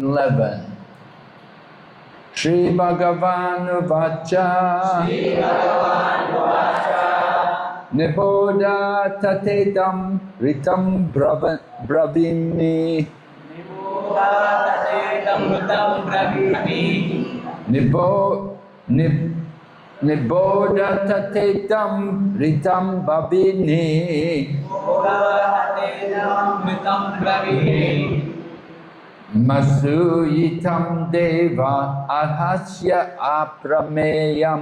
11. Shri Bhagavanu Vacha Niboda Tatetam Ritam Bravimi Niboda Tatetam Ritam Bhavini Masuyitam Deva Ahasya Aprameyam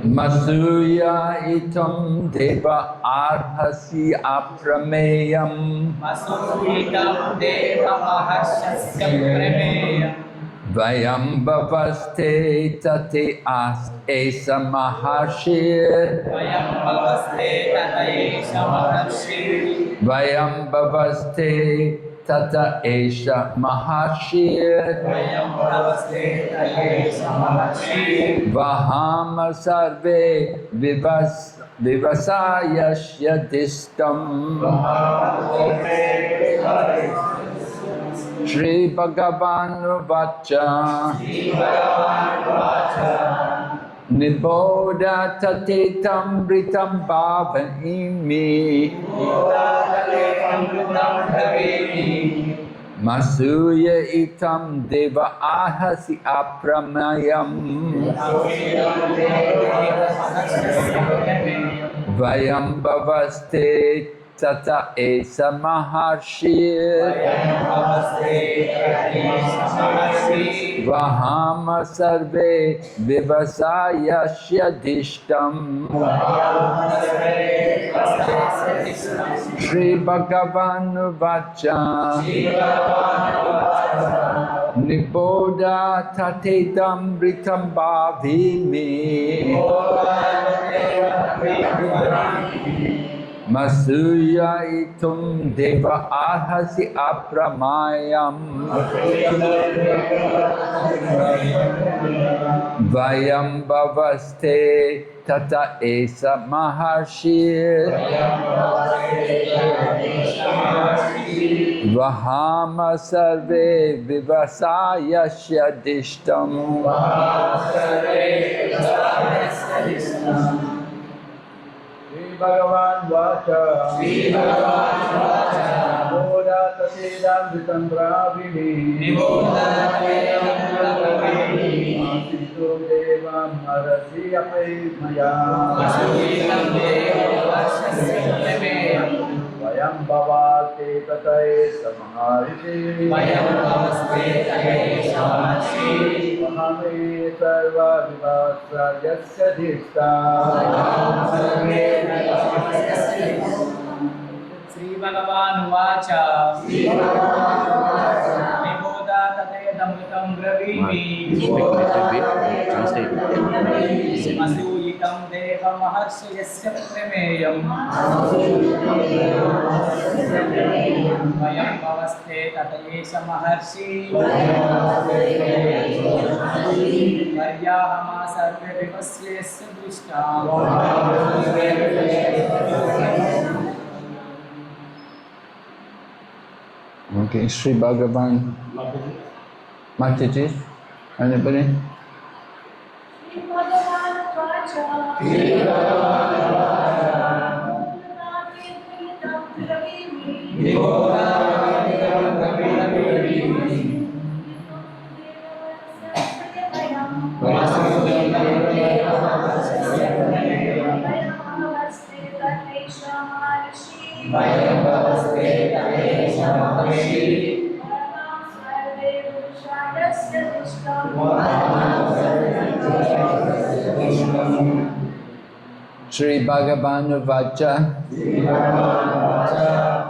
Masuya itam Deva Arhasi Aprameyam Vayam Bhavaste Tate As Esa Maharshi Vayam Bhavaste Tata Esha Maharshi Vahama Sarve Vivasayasya Distam Shri Bhagavanu Vacha Niboda Tatetam Ritam Bhavani Masuya Itam Deva Ahasi Apramayam Vayam Bhavaste Tata Esa Maharshi Vahama Sarve Vivasayasya Dishtam Shri Bhagavanu Vacha Niboda Tatetam Ritam Bhavimi Masuya itum Deva Ahasi Apramayam Vayam Bhavaste Tata Esa Maharshi Vahama Sarve Vivasayasya Dishtam Bhagavan Vacha Niboda Tatetam Ritam Bhavini Masitum Devam Arasi Aprimaya Vayam Bhavate Tatae Samaharishi Vahame Sarva Vivasa Yasya Dhista Sri Bhagavan Vacha Niboda Tatetam Ritam Bhavini Masuyitam Deva Maharshiyasya Prameyam Vayam Bhavaste Tatayesha Maharshi Varyahama Sarve Vivasyasya Drishtam Okay, Sri Bhagavan Mataji, anybody? Sri Bhagavanu Vacha,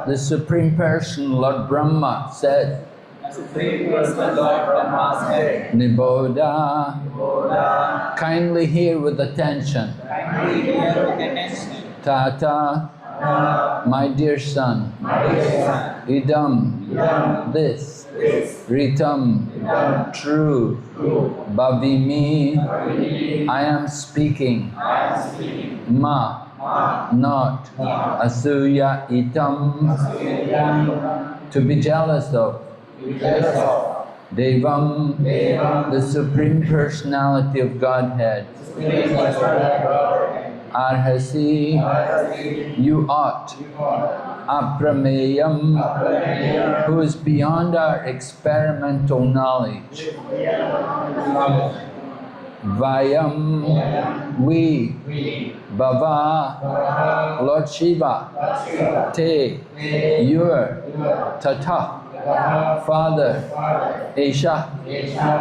the Supreme Person, Lord Brahma, said, Niboda, kindly hear with attention. Tata, my dear son, idam, this, ritam, true, bhavimi, I am speaking, ma, not asuya itam, to be jealous of. Devam, the Supreme Personality of Godhead. Arhasi, you ought. Aprameyam, who is beyond our experimental knowledge. Vayam, we. Bhava, Lord Shiva. Te, your. Tata, Father. Esha,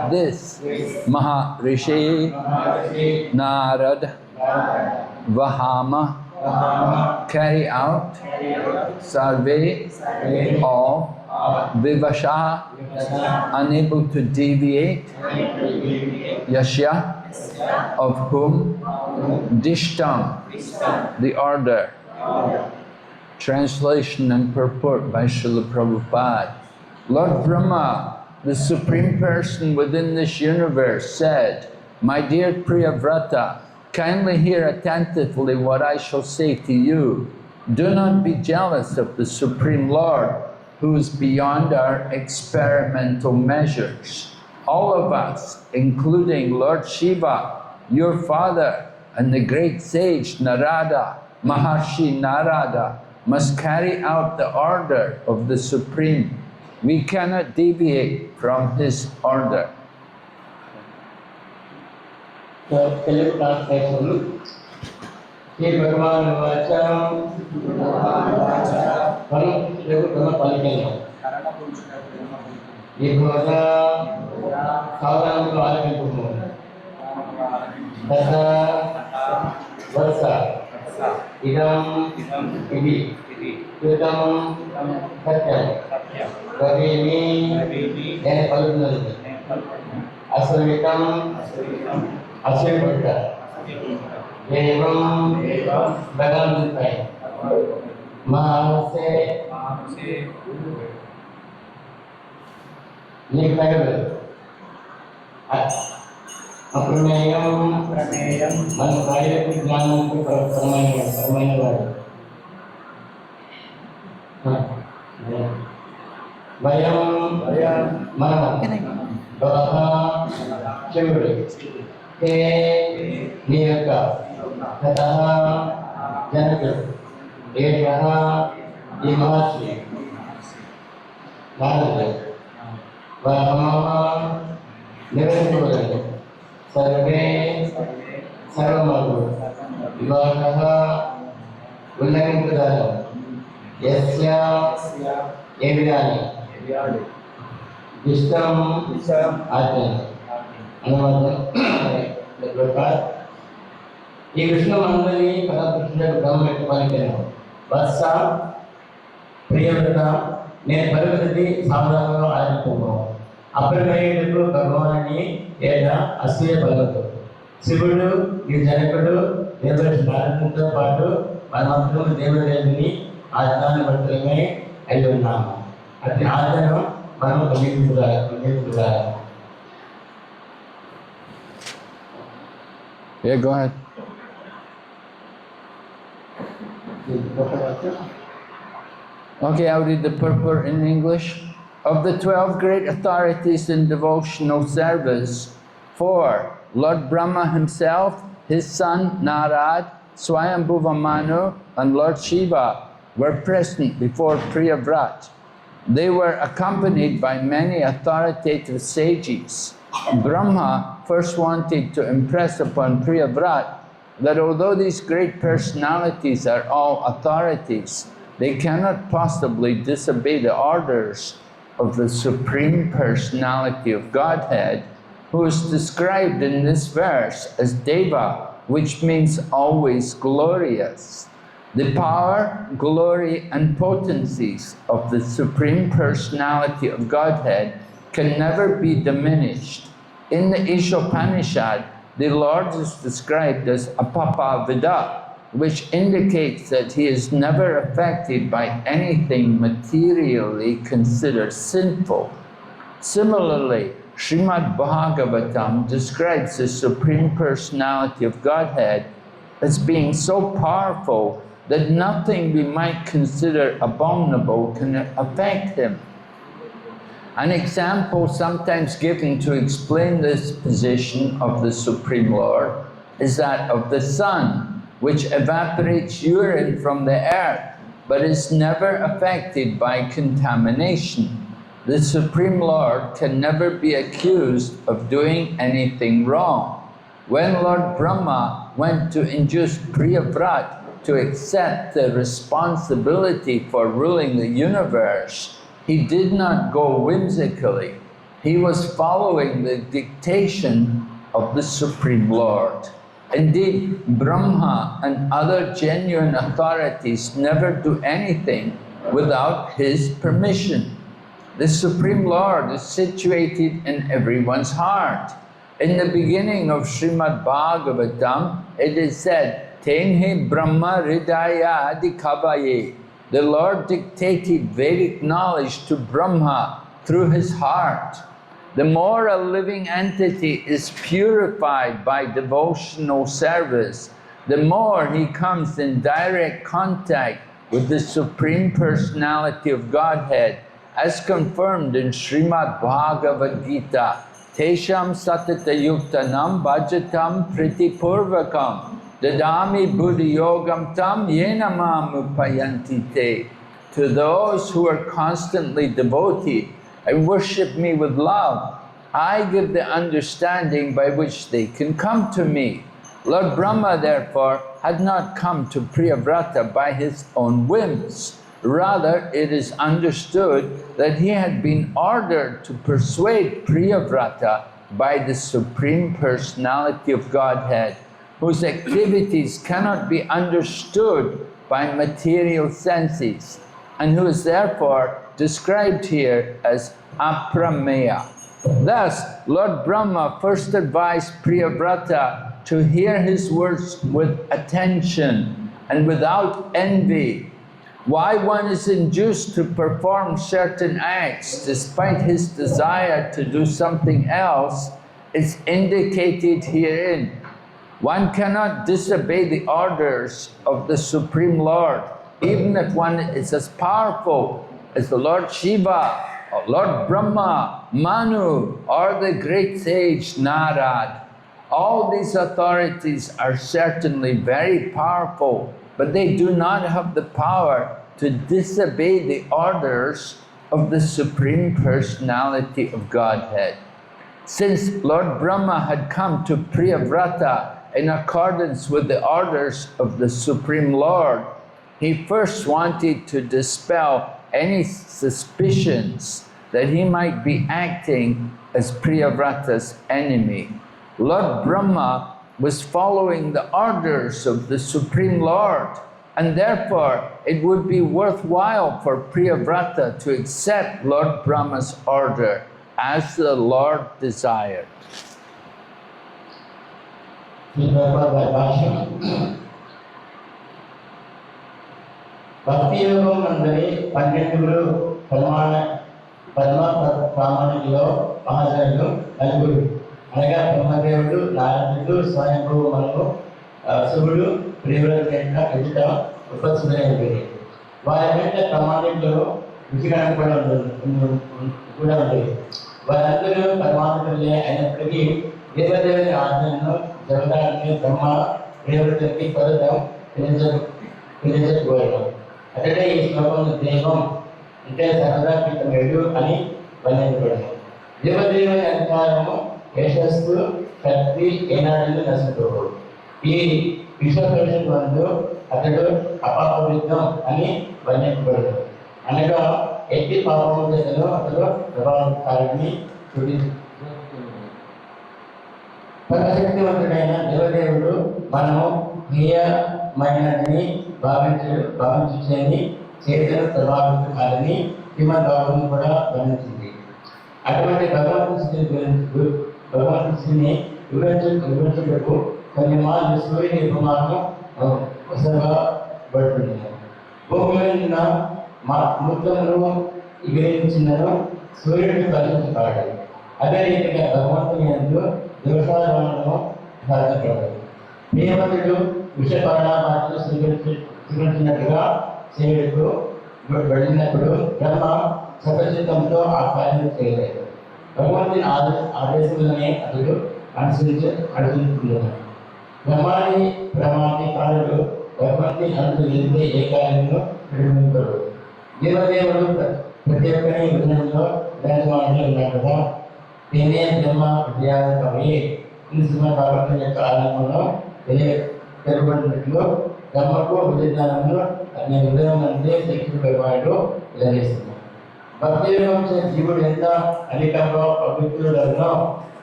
this. Maharishi, Narad. Vahama, carry out. Sarve, all. Vivasha, unable to deviate. Yashya, of whom. Dishtam, the order. Translation and purport by Srila Prabhupada. Lord Brahma, the Supreme Person within this universe, said, "My dear Priyavrata, kindly hear attentively what I shall say to you. Do not be jealous of the Supreme Lord, who is beyond our experimental measures. All of us, including Lord Shiva, your father, and the great sage Narada, Maharshi Narada, must carry out the order of the Supreme. We cannot deviate from his order." So, Telugu translation. He Bhagavan Vacha, Param Telugu Brahma Palikana. He Bhagavan Savanam Valakipumu. Dasa Varsa. Idam Ibi. Kritam Satyam. Kavini and Palunani. Asamitam Asirputta. Devam Bhagantai. Mahase Nikayal. Aprameyam Manukaya Jnanam Paramayam. Vayam Manam Bhava Chimri Te Niyaka Tataha Janaka Ejaha Imahashi Narada Vahamaha Nirantura Sarve Sarvamagu Vivakaha Ullankudara Yasya Evidani Vishtam Atman. ఈ విష్ణుమందరి పరపురుషుడు బ్రహ్మకి పలికాను. వత్స ప్రియవ్రత, నేను పరిస్థితి సాధారణంగా ఆడుతున్నాను. అప్రమేయుడు భగవాన్ని లేదా అసూయ పలవదు. శివుడు ఈ జనకుడు దేవత నారదునితో పాటు మనమందరం దేవదేవుని ఆజ్ఞాన భక్తులమే అయి ఉన్నాము. అతి ఆజ్ఞను మనం కలిగించుకోవాలి. Yeah, go ahead. Okay, I'll read the purport in English. Of the 12 great authorities in devotional service, 4, Lord Brahma himself, his son Narad, Swayambhuva Manu, and Lord Shiva were present before Priyavrat. They were accompanied by many authoritative sages. Brahma first wanted to impress upon Priyavrat that although these great personalities are all authorities, they cannot possibly disobey the orders of the Supreme Personality of Godhead, who is described in this verse as Deva, which means always glorious. The power, glory and potencies of the Supreme Personality of Godhead can never be diminished. In the Ishopanishad, the Lord is described as Apapavida, which indicates that he is never affected by anything materially considered sinful. Similarly, Srimad Bhagavatam describes the Supreme Personality of Godhead as being so powerful that nothing we might consider abominable can affect him. An example sometimes given to explain this position of the Supreme Lord is that of the sun, which evaporates urine from the earth, but is never affected by contamination. The Supreme Lord can never be accused of doing anything wrong. When Lord Brahma went to induce Priyavrat to accept the responsibility for ruling the universe, he did not go whimsically. He was following the dictation of the Supreme Lord. Indeed, Brahma and other genuine authorities never do anything without his permission. The Supreme Lord is situated in everyone's heart. In the beginning of Srimad.Bhagavatam, it is said, Tenhe Brahma Hridaya Adikavaye. The Lord dictated Vedic knowledge to Brahma through his heart. The more a living entity is purified by devotional service, the more he comes in direct contact with the Supreme Personality of Godhead, as confirmed in Srimad Bhagavad Gita. Tesham satata yuktanam bhajatam pritipurvakam dadami buddhi yogam tam yenamam upayanti te. To those who are constantly devoted and worship me with love, I give the understanding by which they can come to me. Lord Brahma, therefore, had not come to Priyavrata by his own whims. Rather, it is understood that he had been ordered to persuade Priyavrata by the Supreme Personality of Godhead, whose activities cannot be understood by material senses, and who is therefore described here as aprameya. Thus, Lord Brahma first advised Priyavrata to hear his words with attention and without envy. Why one is induced to perform certain acts despite his desire to do something else is indicated herein. One cannot disobey the orders of the Supreme Lord, even if one is as powerful as the Lord Shiva, or Lord Brahma, Manu, or the great sage Narad. All these authorities are certainly very powerful, but they do not have the power to disobey the orders of the Supreme Personality of Godhead. Since Lord Brahma had come to Priyavrata in accordance with the orders of the Supreme Lord, he first wanted to dispel any suspicions that he might be acting as Priyavrata's enemy. Lord Brahma was following the orders of the Supreme Lord, and therefore it would be worthwhile for Priyavrata to accept Lord Brahma's order as the Lord desired. Bhakti Yogam Mandari, Panditulu, Parma Pramanilo, Maharajo, Alguru. Anaga Brahmadevudu, Naradudu, Swami Manu, Subudu, Priyavrata, Edita, Upasudayagiri. Varamenta Pramanilo, Vigna Kudavadi. Varandu, Paramatale, and Prigi, Devadeva Adano, Javadani, Brahma, Priyavrata, Padam, Finished Goyam. Atade is Lokan Devam, it is another with the Medu Ani, Vanayapur. Devadeva and Karamo, HH.Bhakti, Enadu Nasatu. He Vishwakarsan Vandu, Atadu, Apapavidam, Ani, Vanayapur. Anaga, 80 Papa Atadu, Ravan Karani, Sudi. Parasaktivantudaina Devadevudu, Manu, Hiya, Mayanani, Bhavinchani, Chetan, Prabhavitu Kalani, Himan Bhavanu Pada, Vanachindi. Aటువంటి భగవంతుని స్థితిని వివరించటకు కొన్ని మార్లు సూర్య నిర్మాణం ఉత్సర్గపడుతుంది. భూమి మీద ముత్తమును వివరించినను సూర్యుడిని కలిగించుతాడు. అదే రీతిగా భగవంతుని యందు దోషారోహణము సాధించబడదు. ప్రియవంతుడు విషపరిణామాలను స్వీకరించినట్టుగా చేయటకు వెళ్ళినప్పుడు బ్రహ్మ సకచిత్తంతో ఆ కార్యం చేయలేదు. భగవంతుని ఆదేశాలనే అతడు అనుసరించుకున్నాడు. బ్రహ్మాన్ని కారుడు భగవంతుని అనుసరిస్తే ఏ కార్యంలో నిర్మించడు. దేవదేవుడు ప్రతి ఒక్కరి హృదయంలో విరాజమానంగా ఉన్నాడు కదా. నేనే బ్రహ్మ విద్యాకవి సింహ భాగవతం యొక్క ఆరంభంలో తెలియబడినట్లు బ్రహ్మకు హృదయజ్ఞానంలో అతని హృదయం అంటే శక్తి భగవానుడు విలరిస్తున్నాడు. భక్తి యోగం జీవుడు ఎంత అధికంగా పవిత్రుడనో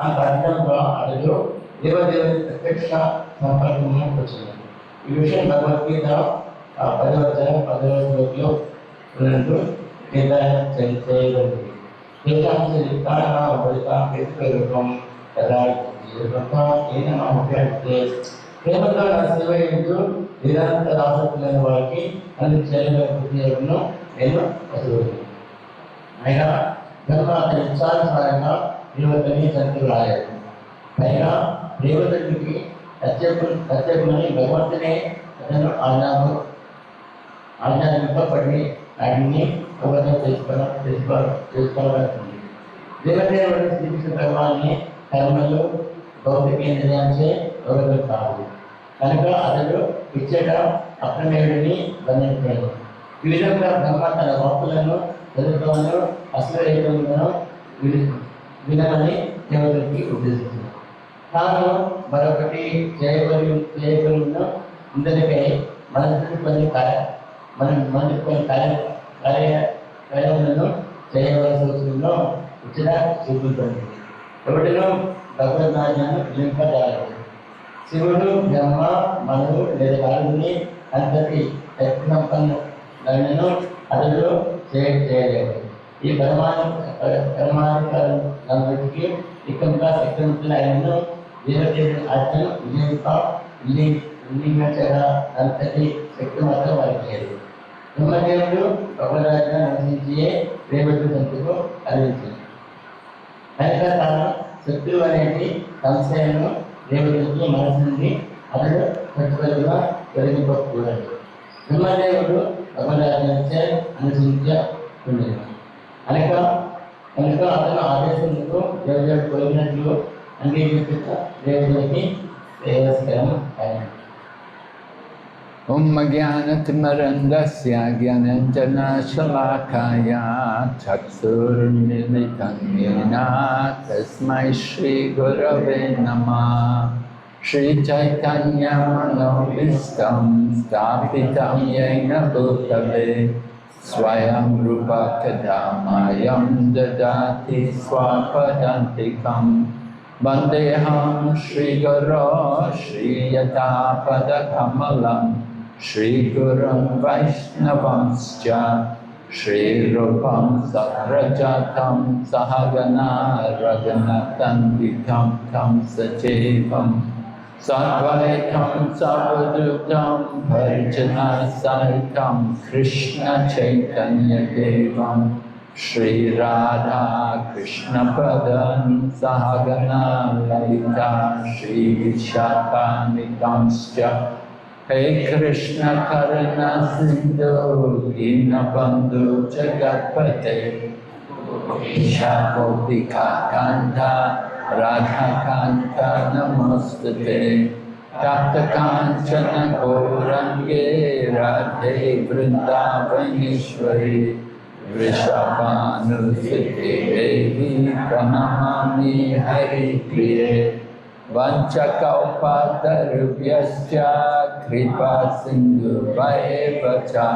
అంత అధికంగా అతడు దేవదేవుని ప్రత్యక్ష సంపర్కంలో వచ్చింది. ఈ విషయం భగవద్గీత 10వ అధ్యాయం 10వ శ్లోకంలో ఉన్నట్టు నిర్ధారణ చేయబడింది. ప్రేమతో సేవయంతో నిరంతర ఆసక్తి లేని వారికి అన్ని చేయగలను నేను అసలు అయినా బ్రహ్మ అతని ఇచ్చానుసారంగా దేవతని తండ్రి రాయాలి. పైగా దేవతనికి ప్రత్యేకమని భగవంతునే అతను ఆజ్ఞాపింపబడి వాటిని అవగాహన చేసుకోవాల్సింది. దేవదేవుడిని శ్రీకృష్ణ భగవాన్ని కర్మలు భౌతికేంద్రియాలచే అవగతం కాదు కనుక అతడు ఇచ్చట అప్రమేయుడిని బంధించాడు. ఈ విధంగా బ్రహ్మ తన భక్తులను చదువులను అశ్వరేఖలను వినమని దేవతలకి ఉద్దేశించాడు. తాను మరొకటి చేయగలను ఇందరికై మనసుకు కొన్ని కార్యాలను చేయవలసి వచ్చిందో ఇచ్చిన చూపుతుంది. ఎవరిలో భగవద్జ్ఞానాన్ని లింపజాలదు. శివుడు బ్రహ్మ మనువు లేదా కాలుని అంతటి శక్తి సంపన్నులను అతడు చేయలేడు. ఈ పరమాధికారులన్నిటికీ ఇకంగా శక్తివంతుల ఆయనను దేవదేవుని ఆజ్ఞను వినియోగించగా అంతటి శక్తి మాత్రం వారికి లేదు. బ్రహ్మదేవుడు భగవద్రాజ్ఞ నివసించే దేవతల సంతకు అందించింది. కనుక తాను శక్తులు అనేది సంశయము దేవతలకి మనసుంది అతడు ప్రతిపదిగా తొలగింపకూడదు. బ్రహ్మదేవుడు భగవద్రాజ్ఞ అనుసరించకుండేది. కనుక అతను ఆదేశంతో దేవదేవుడు కోరినట్లు అంగీకరించిన దేవతలకి శ్రేయస్కరం అయింది. Om Jnanatimirandasya Jnananjanashalakaya Chaksurmilitam Yena Tasmai Shri Gurave Namah. Shri Chaitanya Manovistam Stapitam Yena Bhutale Swayam Rupa Kadamayam Dadati Swapadantikam Vandeham Shri Guru Shri Yatapada Kamalam Shri Gurum Vaishnavamscha Shri Rupam Sakrajatam Sahagana Raghunatanditam Tam Sachevam Sadvaitam Savadutam Parjana Saitam Krishna Chaitanya Devam Shri Radha Krishna Padan Sahagana Lalita Shri Vishakanitamscha Hey Krishna Karuna Sindhu Dinabandhu Jagatpate Ishakodika Kanta Radha Kanta Namostate Tapta Kanchana Gaurange Radhe Vrindavaneshwari Vrishabhanusute Devi Pranamami Hari Priye Vanchakalpatarubhyascha Kripa Sindhu Vaevacha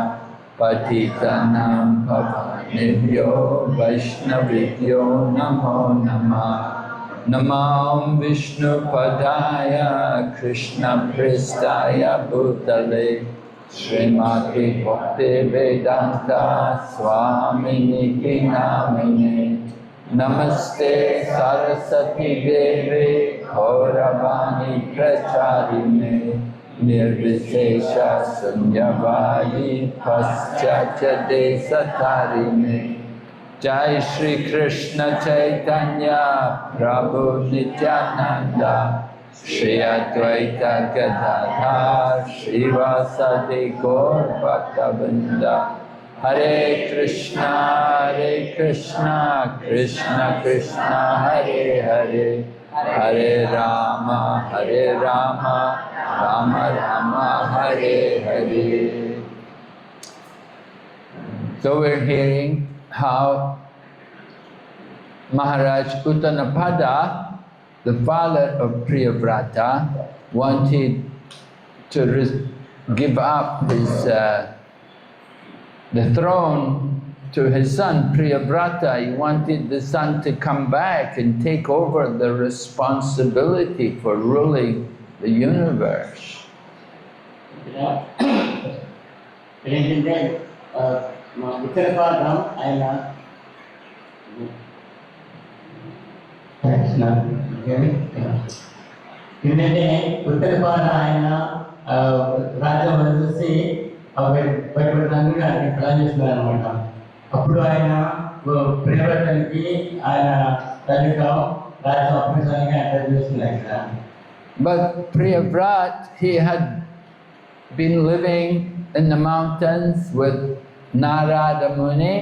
Patitanam Pavanebhyo Vaishnavibhyo Namo Namah. Namam Vishnu Padaya Krishna Pristaya Bhutale Srimati Bhakti Vedanta Swami Namine Namaste Saraswati Devi Gauravani Pracharine Nirvishesha Sunyavadi Paschacha Desatarine Jai Shri Krishna Chaitanya Prabhu Nityananda Shri Advaita Gadadhar Srivasadi Gaur Bhaktavinda. Hare Krishna, Krishna Krishna, Hare Hare, Hare Rama, Rama Rama, Hare Hare. So we're hearing how Maharaj Uttanapada, the father of Priyavrata, wanted to give up his the throne to his son Priyavrata. He wanted the son to come back and take over the responsibility for ruling the universe. అప్పుడు ఆయన ప్రియవ్రతానికి ఆయన తల్లితో రాజు అప్పగించడానికి ఆయన చేస్తున్నారు. But Priyavrata, he had been living in the mountains with Narada Muni,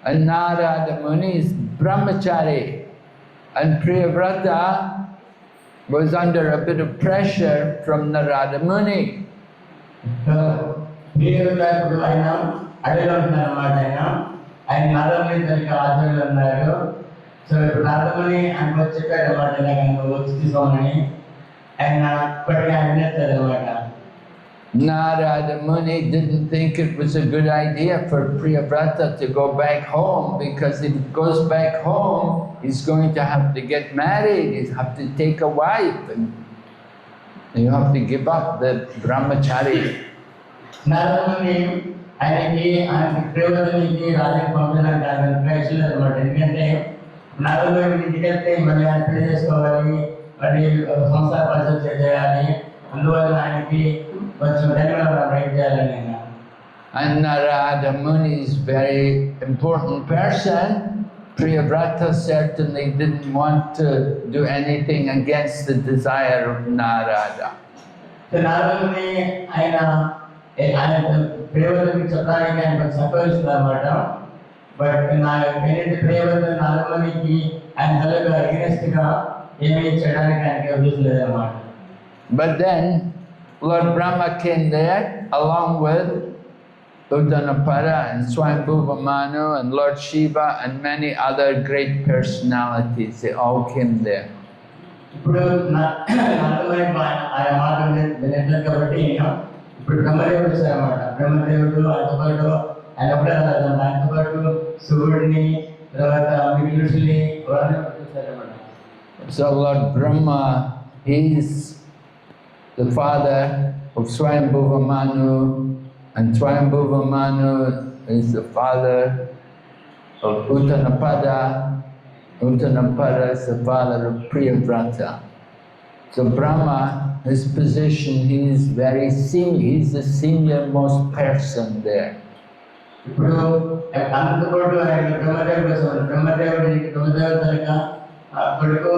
and Narada Muni is brahmachari, and Priyavrata was under a bit of pressure from Narada Muni. ప్రియవ్రతుడు ఆయన అడవిలో ఉంటున్నారన్నమాట. ఆయన నారదముని తనకి ఆధ్వర్యంలో ఉన్నారు. సో ఇప్పుడు నారదముని ఆయనకు వచ్చి చెప్పారు అన్నమాట, ఇలాగ నువ్వు వచ్చి తీసుకోమని. ఆయన ఇప్పటికీ ఆయన వినేస్తారు అన్నమాట. Narada Muni didn't think it was a good idea for Priyavrata to go back home, because if he goes back home, he's going to have to get married, he'll have to take a wife, and you have to give up the brahmachari. Naradamuni ఆయనకి ప్రియవ్రతునికి రాజుకి పంపించడానికి ఆయన ప్రయత్నం అనమాట. ఎందుకంటే నారదముని ఇంటికి వెళ్తే మళ్ళీ ఆయన పెళ్లి చేసుకోవాలి, మళ్ళీ సంసార పరిస్థితి చేయాలి. అందువల్ల ఆయనకి కొంచెం ధన్యవాదాలు చేయాలని. And Narada Muni is a very important person. Priyavrata certainly didn't want to do anything against the desire of Narada. Naradamuni ఆయన ప్రియవ్రతునికి చెప్పడానికి ఆయన సంతోషిస్తున్నారు అన్నమాట. బట్ ఏంటంటే ప్రియవ్రత నారదమునికి ఆయన తల్లిగా అగెనిస్ట్గా ఏమీ చేయడానికి ఆయనకి ఉద్దేశం అన్నమాట. But then Lord Brahma came there along with Uttanapada and Swambhuva Manu and Lord Shiva and many other great personalities. They all came there. ఇప్పుడు నారదముని ఆయన మాట వినట్లేదు కాబట్టి ఇప్పుడు బ్రహ్మదేవుడు వచ్చారన్నమాట. బ్రహ్మదేవుడు ఆయనతో పాటు ఆయన ఆయనతో పాటు శివుడిని, తర్వాత మిగిలిన ఋషుల్ని చూసారన్నమాట. So Lord Brahma, he's the father of Swambhuva Manu, and Swambhuva Manu is the father of Uttanapada. Uttanapada is the father of Priyavrata. So Brahma, his position, he's he's the senior most person there. ఇప్పుడు అంతతో పాటు ఆయన బ్రహ్మదేవుడు వస్తారు. బ్రహ్మదేవుడికి బ్రహ్మదేవతలుగా కొడుకు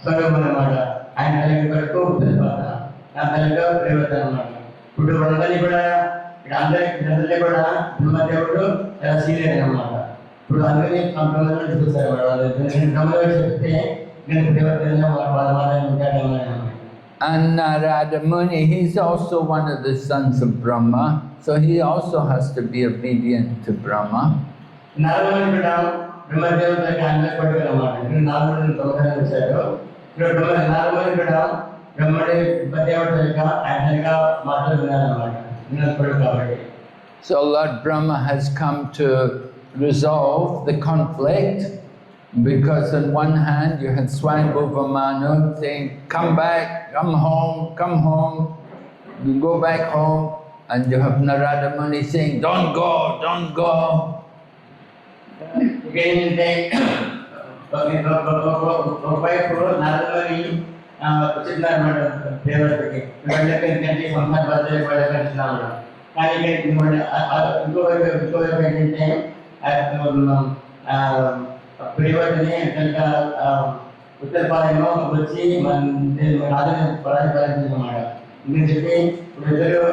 స్వరూపం అన్నమాట. ఆయన తల్లి కొడుకు నా తల్లిగా ప్రియవ్రత అన్నమాట. ఇప్పుడు వాళ్ళని కూడా అందరికీ కూడా బ్రహ్మదేవుడు చాలా సీనియర్ అన్నమాట. ఇప్పుడు అందరినీ బ్రహ్మదేవుడు చూస్తారు. బ్రహ్మదేవుడు చెప్తే నేను ప్రియవ్రతంగా వాళ్ళ వాళ్ళని ఉంటాను. And Narada Muni, he's also one of the sons of Brahma, so he also has to be obedient to Brahma. Naradamuni కూడా బ్రహ్మదేవుడికి అందరి కొడుకు అన్నమాట. నారదుని బ్రహ్మదేవుడు వచ్చారు. నారదముని కూడా బ్రహ్మదేవుడిగా ఆయనగా మాట్లాడుతున్నారన్నమాట. కొడుకు కాబట్టి. So Lord Brahma has come to resolve the conflict, because on one hand you had Swambhuva Manu saying, come back, come home, you go back home, and you have Narada Muni saying, don't go. ఏంటంటే ఒకవైపు నారదముని వచ్చిందన్నమాట ప్రియవ్రతకి, ఎందుకంటే సంసార బద్దలు పడాలనుకున్నాడు. కానీ ఇంకోవైపు ఏంటంటే ప్రియవ్రతని కనుక ఉత్తరపాలెంలో వచ్చి మన రాజు పరాజీమాట ఇంక చెప్పి ఇప్పుడు ఇద్దరు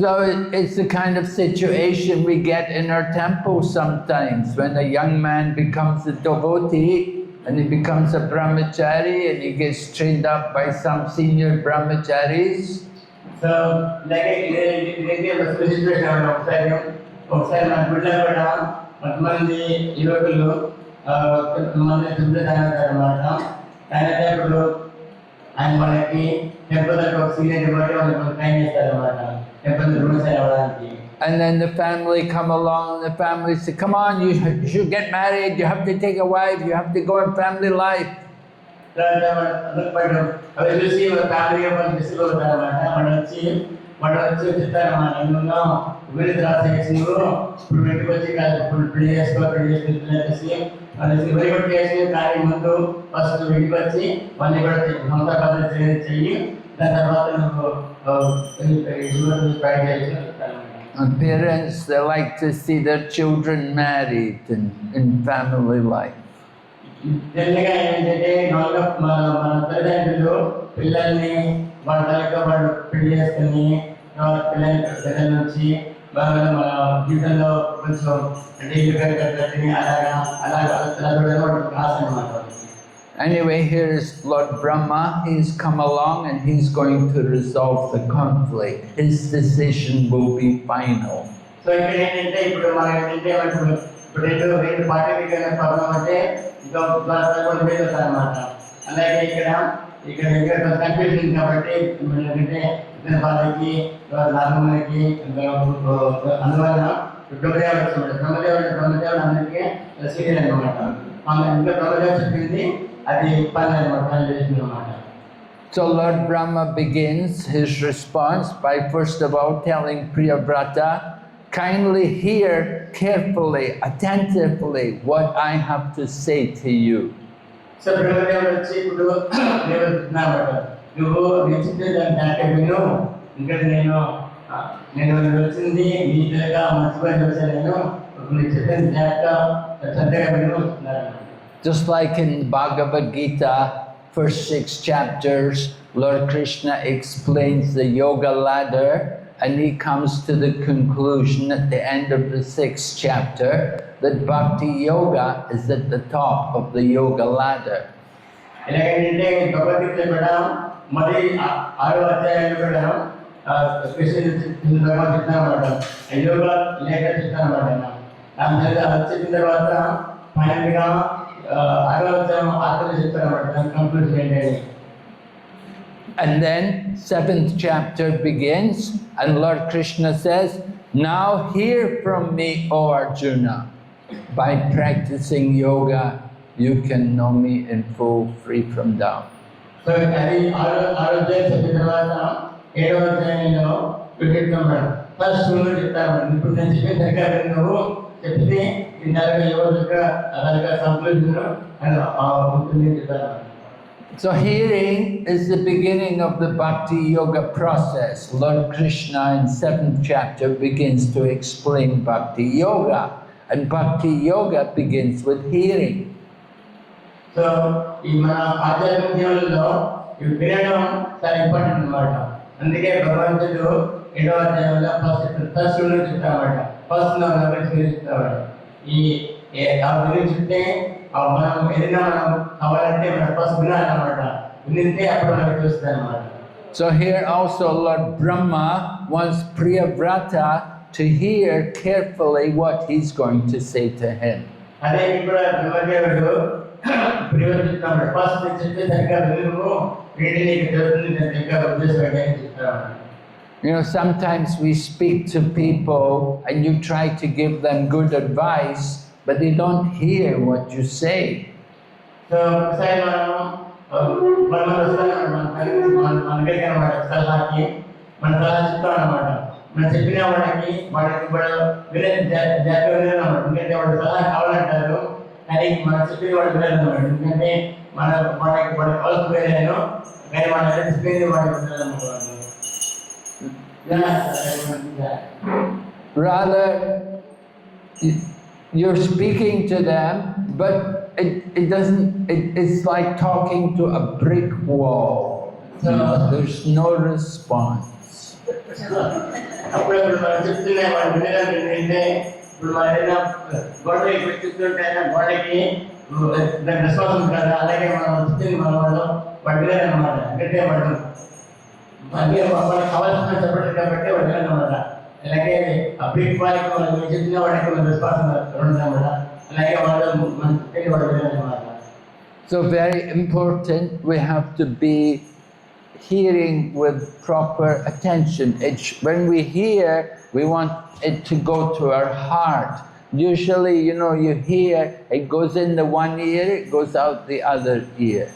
So it's the kind of situation we get in our temple sometimes when a young man becomes a devotee and he becomes a brahmachari and he gets trained up by some senior brahmacharis. So like ఒకసారి మన గుడిలో కూడా కొంతమంది యువకులు కొంతమంది దుర్గదనమాట ఆయన ఆయన వాళ్ళకి టెంపుల్ ఒక సీనియర్ డివోటీ వాళ్ళకి ట్రైన్ చేస్తారన్నమాట టెంపుల్ బ్రహ్మచారి అవ్వడానికి. And then the family come along and the family say, come on, you should get married, you have to take a wife, you have to go in family life. అవి చూసి family discuss అవుతారన్నమాట. వాడు వచ్చి చెప్తారన్నమాట, ఎన్నో వివిధ రాసేసి ఇప్పుడు ఇంటికి వచ్చి ఇప్పుడు పెళ్లి చేసుకునేసి వెరీ గుడ్ చేసి కానీ ముందు ఫస్ట్ ఇంటికి వచ్చి మళ్ళీ కూడా సొంత పద్ధతి చెయ్యి, దాని తర్వాత నువ్వు ట్రై చేసి. And parents, they like to see their children married and in family life. జనరల్గా ఏంటంటే మన తల్లిదండ్రులు పిల్లల్ని వాళ్ళ వాళ్ళు పెళ్లి చేసుకుని పిల్లల నుంచి బాగా మన జీవితంలో కొంచెం అంటే ఇల్లు కట్టి అలాగా ఆశ అన్నమాట. Anyway, here is Lord Brahma. He's come along and he's going to resolve the conflict. His decision will be final. So ఇక్కడ ఏంటంటే ఇప్పుడు మనం ఏంటంటే ఇప్పుడు రెండు పార్టీకి ప్రాబ్లం అంటే అన్నమాట. అలాగే ఇక్కడ కన్ఫ్యూజన్ కాబట్టి ఏంటంటే ఇద్దరు వాళ్ళకి నాగమ్మకి అందువల్ల బ్రహ్మదేవుడు అందరికీ సీరియల్ అనమాట. ఇంకా బ్రహ్మదేవుడు చెప్పింది అది పని అనమాట, పని చేసింది అనమాట. So Lord Brahma begins his response by first of all telling Priyavrata, kindly hear carefully, attentively what I have to say to you. So బ్రహ్మదేవుడు వచ్చి ఇప్పుడు నువ్వు నిశ్చిత దాంట్లో విను, ఇంకా నేను వచ్చింది నీట్గా మర్చిపోయి వచ్చాను, నేను నీకు చెప్పిన జాగ్రత్త శ్రద్ధగా విను. Just like in Bhagavad Gita, first 6 chapters, Lord Krishna explains the yoga ladder and he comes to the conclusion at the end of the 6th chapter that Bhakti Yoga is at the top of the yoga ladder. ఎలాగంటే భగవద్గీత కూడా మరి 6వ అధ్యాయంలో కూడా కృష్ణ చెప్తానమాట, యోగా లేఖ చెప్తానమాట. దాని తర్వాత చెప్పిన తర్వాత ఫైనల్గా 6వ అధ్యాయం ఆఖరి చెప్తానమాట, దాని కంక్లూజన్ ఏంటంటే. And then 7th chapter begins and Lord Krishna says, now hear from me, O Arjuna. By practicing yoga, you can know me in full, free from doubt. So అది 6వ అధ్యాయం చెప్పిన తర్వాత 7వ అధ్యాయంలో చెప్తాడు, ఫస్ట్ నువ్వు చెప్తాను, ఇప్పుడు నేను చెప్పిన సరిగ్గా నువ్వు చెప్తే ఇందాక యోగ అలాగా కంక్లూజన్ ఉంటుంది చెప్తాను. So hearing is the beginning of the Bhakti Yoga process. Lord Krishna in 7th chapter begins to explain Bhakti Yoga. And Bhakti Yoga begins with hearing. So, in my Adhyatmikalo, you viradam చాలా important అన్నమాట. అందుకే భగవంతుడు 7వ అధ్యాయంలో first rule చెప్తామన్నమాట. First చెప్తామన్నమాట. ఈ ఆ గురించి చెప్తే మనం ఏదైనా మనం కావాలంటే మన ఫస్ట్ వినాలన్నమాట. వినితే అప్పుడు మనకు తెలుస్తుంది అన్నమాట. So here also Lord Brahma wants Priyavrata to hear carefully what he's going to say to him. అదే ఇప్పుడు బ్రహ్మదేవుడు ప్రియుడు చెప్తాడు, ఫస్ట్ చెప్తే సరిగ్గా విను, వీడి నీకు తెలుస్తుంది సరిగ్గా ఉద్దేశం చెప్తాడు. You know, sometimes we speak to people and you try to give them good advice, but they don't hear what you say. So, say మనం సలహాకి మన సలహా చెప్తాం అన్నమాట. మనం చెప్పిన వాడికి వినే జాగ్రత్త వినాలన్నమాట. ఎందుకంటే వాడు సలహా కావాలంటారు, కానీ మనం చెప్పిన వాడు వినాలన్నమాట. ఎందుకంటే వాడికి కావాల్సిన వేరేను, కానీ మన చెప్పేది వాడికి వినాలన్నమాట. Rather, you're speaking to them, but it doesn't, it's like talking to a brick wall. You know, there's no response. అప్పుడప్పుడు మనం చెప్తూనే వాళ్ళు వినడానికి ఏంటంటే ఇప్పుడు మనం ఏదైనా గోడకి పెట్టుకుంటే గోడకి దానికి రెస్పాన్స్ ఉంది కదా, అలాగే మనం చెప్తుంది మన వాళ్ళు వినరన్నమాట. ఎందుకంటే వాళ్ళు వాళ్ళకి కావాల్సిన చెప్పడం కాబట్టి వాళ్ళు వినరన్నమాట. అలాగే ఆ బ్రిక్ వాళ్ళకి వాళ్ళు చెప్పిన వాడికి రెస్పాన్స్ ఉండదన్నమాట. అలాగే వాళ్ళు మనం చెప్తే వాళ్ళు వినరన్నమాట. So very important, we have to be hearing with proper attention. When we hear, we want it to go to our heart. Usually, you know, you hear, it goes in the one ear, it goes out the other ear.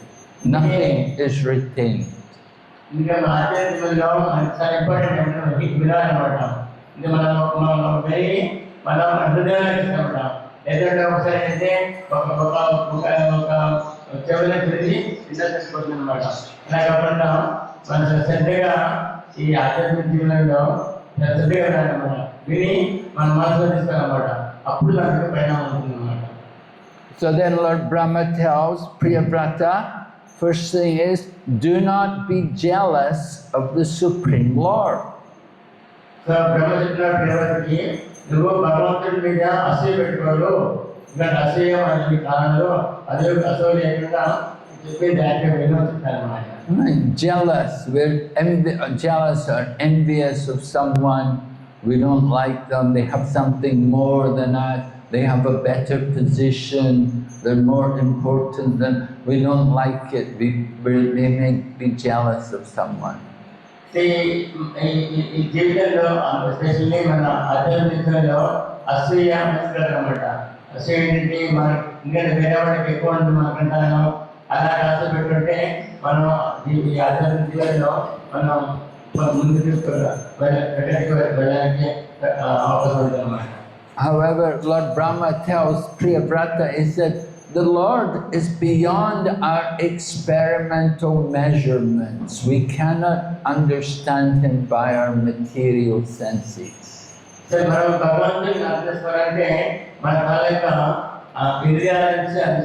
Nothing is retained. ఏదంటే ఒకసారి అయితే చెవులను తిరిగి industry అనమాట. ఇలా కాకుండా మన శ్రద్ధగా ఈ ఆధ్యాత్మిక జీవనంలో శ్రద్ధగా అనమాట విని మన మనసులో తీసుకోవాలన్నమాట. అప్పుడు దానికి పరిణామం ఉంటుంది అన్నమాట. So then Lord Brahma tells Priyavrata, first thing is, do not be jealous of the Supreme Lord. So Brahma చెప్పిన ప్రియవ్రతకి నువ్వు భగవంతుడి మీద అసూయ పెట్టుకోడు. ఇంకా అసూయ అనే కాలంలో అదే అసూయ లేకుండా చెప్పి దాంట్లో వినో చెప్తారన్నమాట. Jealous, we're jealous or envious of someone. We don't like them, they have something more than us, they have a better position, they're more important than, we don't like it, we may be jealous of someone. ఈ జీవితంలో especially మన ఆధ్యాత్మికంలో అసూయ అన్నమాట. అసూయ ఏంటంటే మన ఇంకా వేరే వాళ్ళకి ఎక్కువ ఉంటుంది మనకంటాను. అలా ఆశ పెట్టుకుంటే మనం ఈ ఆధ్యాత్మిక జీవనంలో మనం ముందుకు వెళ్ళడానికి అవకాశం ఉంటుంది అన్నమాట. However, Lord Brahma tells Priyavrata is that the Lord is beyond our experimental measurements. We cannot understand Him by our material senses. So, మనం భగవంతుని అర్థం చేసుకోవాలంటే మన తాలూకా ఇంద్రియాల నుంచి అది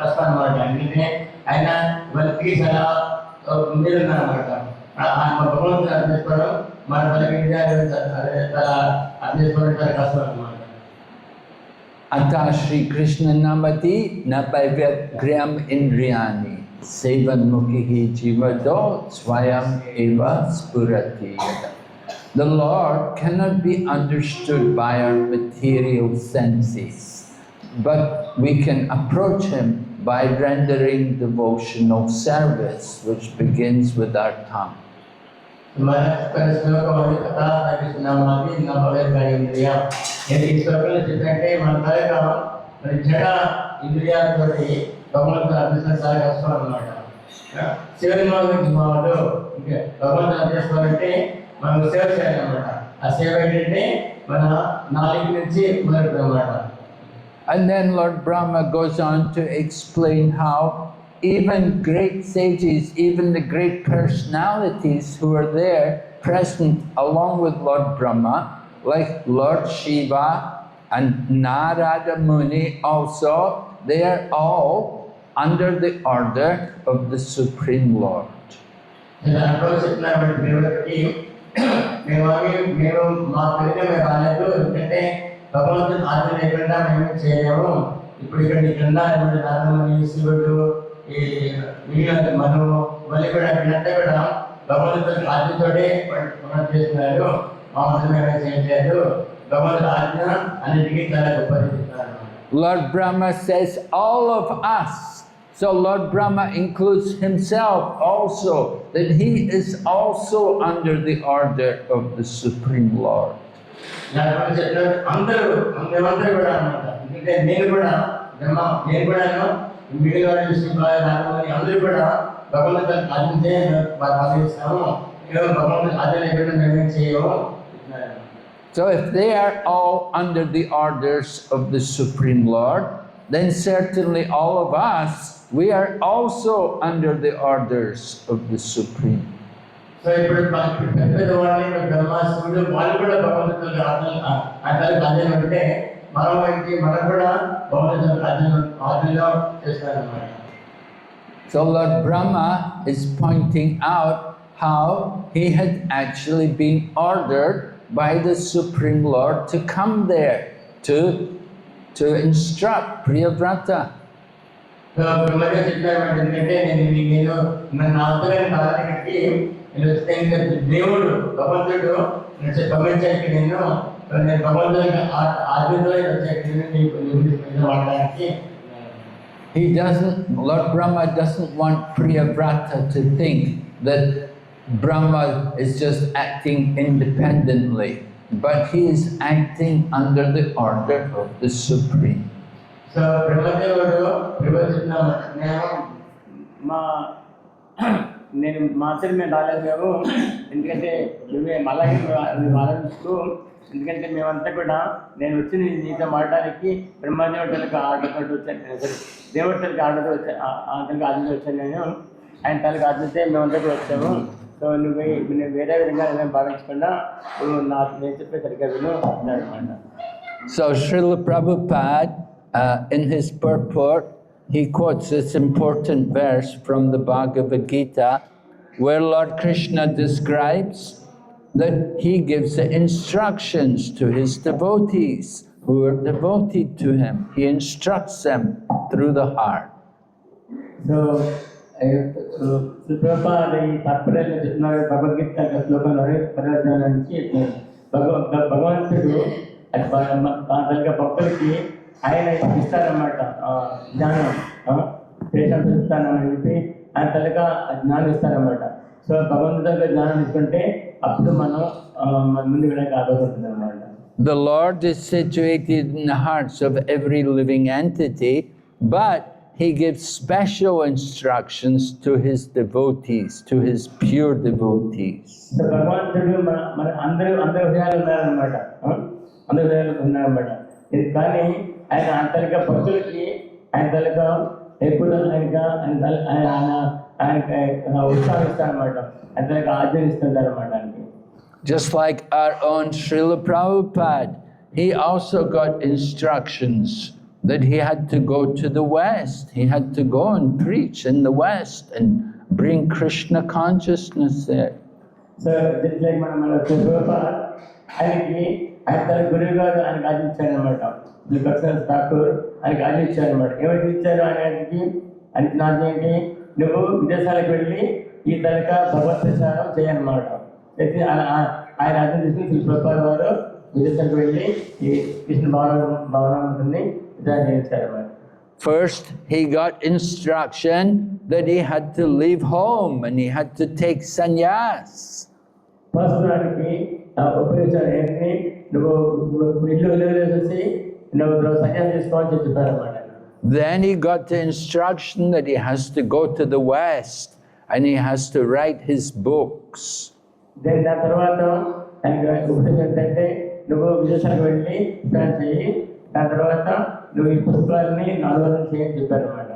కష్టం అన్నమాట. ఎందుకంటే ఆయన వాళ్ళకి చాలా మీద ఉన్నారన్నమాట. భగవంతుని అర్థం చేసుకోవడం మన వాళ్ళకి ఇంద్రియాల చాలా అర్థం చేసుకోవడం చాలా కష్టం అన్నమాట. Ata Shri Krishna Namati Nabhaivyagryam Indriyani Sevan Mukhihi Jivado Swayam Eva Spurati. The Lord cannot be understood by our material senses, but we can approach Him by rendering devotional service, which begins with our tongue. ఇది ఈశ్వరులు చెప్పినట్టే మన తాలూకా మరి జడ ఇంద్రియాలతో భగవంతుని అర్థించడం చాలా కష్టం అన్నమాట. శివుని వాళ్ళు భగవంతుని అర్థించుకోవాలంటే మనం సేవ చేయాలన్నమాట. ఆ సేవ ఏంటంటే మన నాలుగు నుంచి మొదలుపెడతాం అన్నమాట. And then Lord Brahma goes on to explain how even great sages, even the great personalities who are there present along with Lord Brahma, like Lord Shiva and Narada Muni also, they are all under the order of the Supreme Lord. భగవంతుని ఆజ్ఞ లేకుండా మేము చేయలేము. ఇప్పుడు ఇక్కడ నారదముని, శివుడు, ఈ మనం మళ్ళీ కూడా వీళ్ళంతా కూడా భగవంతుని ఆజ్ఞతోనే మనం చేస్తున్నారు. Lord Brahma says all of us. So Lord Brahma includes himself also, that he is also under the order of the Supreme Lord. So if they are all under the orders of the Supreme Lord, then certainly all of us, we are also under the orders of the Supreme. So ఇప్పుడు పెద్దవాళ్ళని బ్రహ్మ శివుడు వాళ్ళు కూడా భగవంతుడు అంటే మనం ఏంటి మనం కూడా భగవంతుని ఆజ్ఞలో చేస్తారన్నమాట. So Lord Brahma is pointing out how he had actually been ordered by the Supreme Lord to come there to instruct Priyavrata. So Brahmadev చెప్పారన్నమాట, ఎందుకంటే నేను నన్ను ఆత్మగారి కాలానికి నేను వస్తే దేవుడు భగవంతుడు పంపించాక నేను భగవంతుడి ఆజ్ఞలో వచ్చాక వాడడానికి. Lord Brahma doesn't want Priyavrata to think that Brahma is just acting independently, but he is acting under the order of the Supreme. So బ్రహ్మదేవుడు నేను మాత్రం మేము రాలేదు మేము, ఎందుకంటే నువ్వే అలాగే ఆలోచిస్తూ, ఎందుకంటే మేమంతా కూడా నేను వచ్చి నీతో మాట్లాడడానికి బ్రహ్మదేవుడికి ఆర్డర్తో వచ్చాను, సరే దేవుడికి ఆర్డర్తో వచ్చాను, అతనికి ఆర్డర్తో వచ్చాను నేను, ఆయన తనకి ఆర్డర్తే మేమంతా కూడా వచ్చాము. సో నువ్వు వేరే విధంగా నేను భావించకుండా నువ్వు నాకు నేను చెప్పే సరిగ్గా విను అన్నాడనమాట. So Srila Prabhupada, in his purport, he quotes this important verse from the Bhagavad Gita, where Lord Krishna describes that he gives the instructions to his devotees who are devoted to him. He instructs them through the heart. So, Prabhupada ఈ తాత్పర్యంలో చెప్తున్నారు భగవద్గీత శ్లోకంలో ప్రయోజనాల నుంచి భగవంతుడు తన భక్తులకి ఆయన ఇస్తారన్నమాట జ్ఞానం, శేషం ఇస్తానని చెప్పి ఆయన తలగా జ్ఞానం ఇస్తారన్నమాట. సో భగవంతుడిగా జ్ఞానం తీసుకుంటే అప్పుడు మనం ముందు వెళ్ళడానికి ఆలోచన ఉంటుంది అన్నమాట. The Lord is situated in the hearts of every living entity, but he gives special instructions to his devotees, to his pure devotees. So భగవంతుడు మన అందరూ హృదయాలు ఉన్నారన్నమాట, అందరి హృదయాలు ఉన్నారన్నమాట. ఇది కానీ ఆయన అంతరిక భక్తులకి ఆయన తలక ఎప్పుడు ఆయన ఉత్సాహిస్తారన్నమాట, ఆయన తలక ఆచరిస్తుంటారన్నమాట. Just like our own Srila Prabhupada, he also got instructions that he had to go to the West. He had to go and preach in the West and bring Krishna consciousness there. So, just like మన Prabhupada, ఆయనకి ఆయన తన గురువు గారు ఆయనకు ఆదించారన్నమాట, ఠాకూర్ ఆయనకు ఆదించారన్నమాట. ఏమైతే ఇచ్చారు ఆయనకి నాది ఏంటి, నువ్వు విదేశాలకు వెళ్ళి ఈ తరక భగవత్ ప్రచారం చేయన్నమాట. అయితే ఆయన అర్థం తీసుకుని ప్రభుపాద వారు విదేశాలకు వెళ్ళి ఈ కృష్ణ భవనాన్ని విధానం చేయించారన్నమాట. First, he got instruction that he had to leave home and he had to take sannyas. First దానికి ఉపయోగించారు ఏంటి, నువ్వు ఇల్లు వదిలేసి నువ్వు సన్యాసం తీసుకోవాలని చెప్పారన్నమాట. Then he got the instruction that he has to go to the West and he has to write his books. దాని తర్వాత ఆయనకు ఉపదేశం ఏంటంటే నువ్వు విదేశాలకు వెళ్ళి ప్లాన్ చేయి, దాని తర్వాత నువ్వు ఈ పుస్తకాలని అనువాదం చేయని చెప్పారన్నమాట.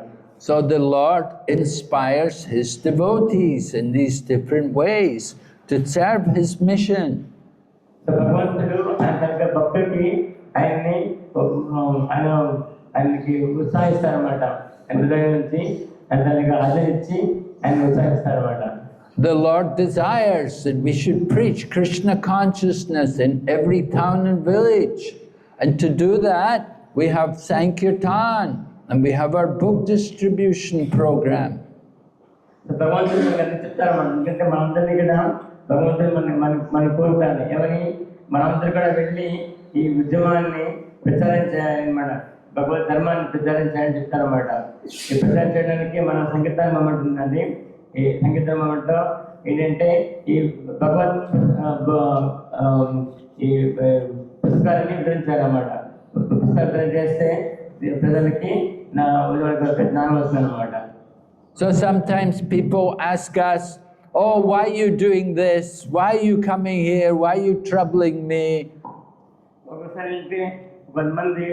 So the Lord inspires his devotees in these different ways to serve his mission. So భగవంతుడు ఆయన తన భక్తుడికి ఆయనకి ఉత్సాహిస్తారన్నమాట, ఆయన హృదయం నుంచి ఆయన తనకి ఆదరించి ఆయన ఉత్సాహిస్తారన్నమాట. The Lord desires that we should preach Krishna consciousness in every town and village. And to do that, we have Sankirtan and we have our book distribution program. భగవంతుడు మనకి చెప్తారు, ఎందుకంటే మనందరినీ కూడా భగవంతుడు మన కోరుతాను ఎవరి మనందరూ కూడా వెళ్ళి ఈ ఉద్యమాన్ని ప్రచారం చేయాలన్నమాట, భగవద్ ధర్మాన్ని ప్రచారం చేయాలని చెప్తారన్నమాట. ఈ ప్రచారం చేయడానికి మన సంకీర్తన మూమెంట్ ఉందండి. ఈ సంకీర్తన మూమెంట్లో ఏంటంటే ఈ భగవద్ ఈ పుస్తకాలని వివరించారన్నమాట. పుస్తకాలు వివరణ చేస్తే ప్రజలకి జ్ఞానం వస్తుందన్నమాట. So sometimes people ask us, oh, why are you doing this? Why are you coming here? Why are you troubling me? ఒకసారి కొంతమంది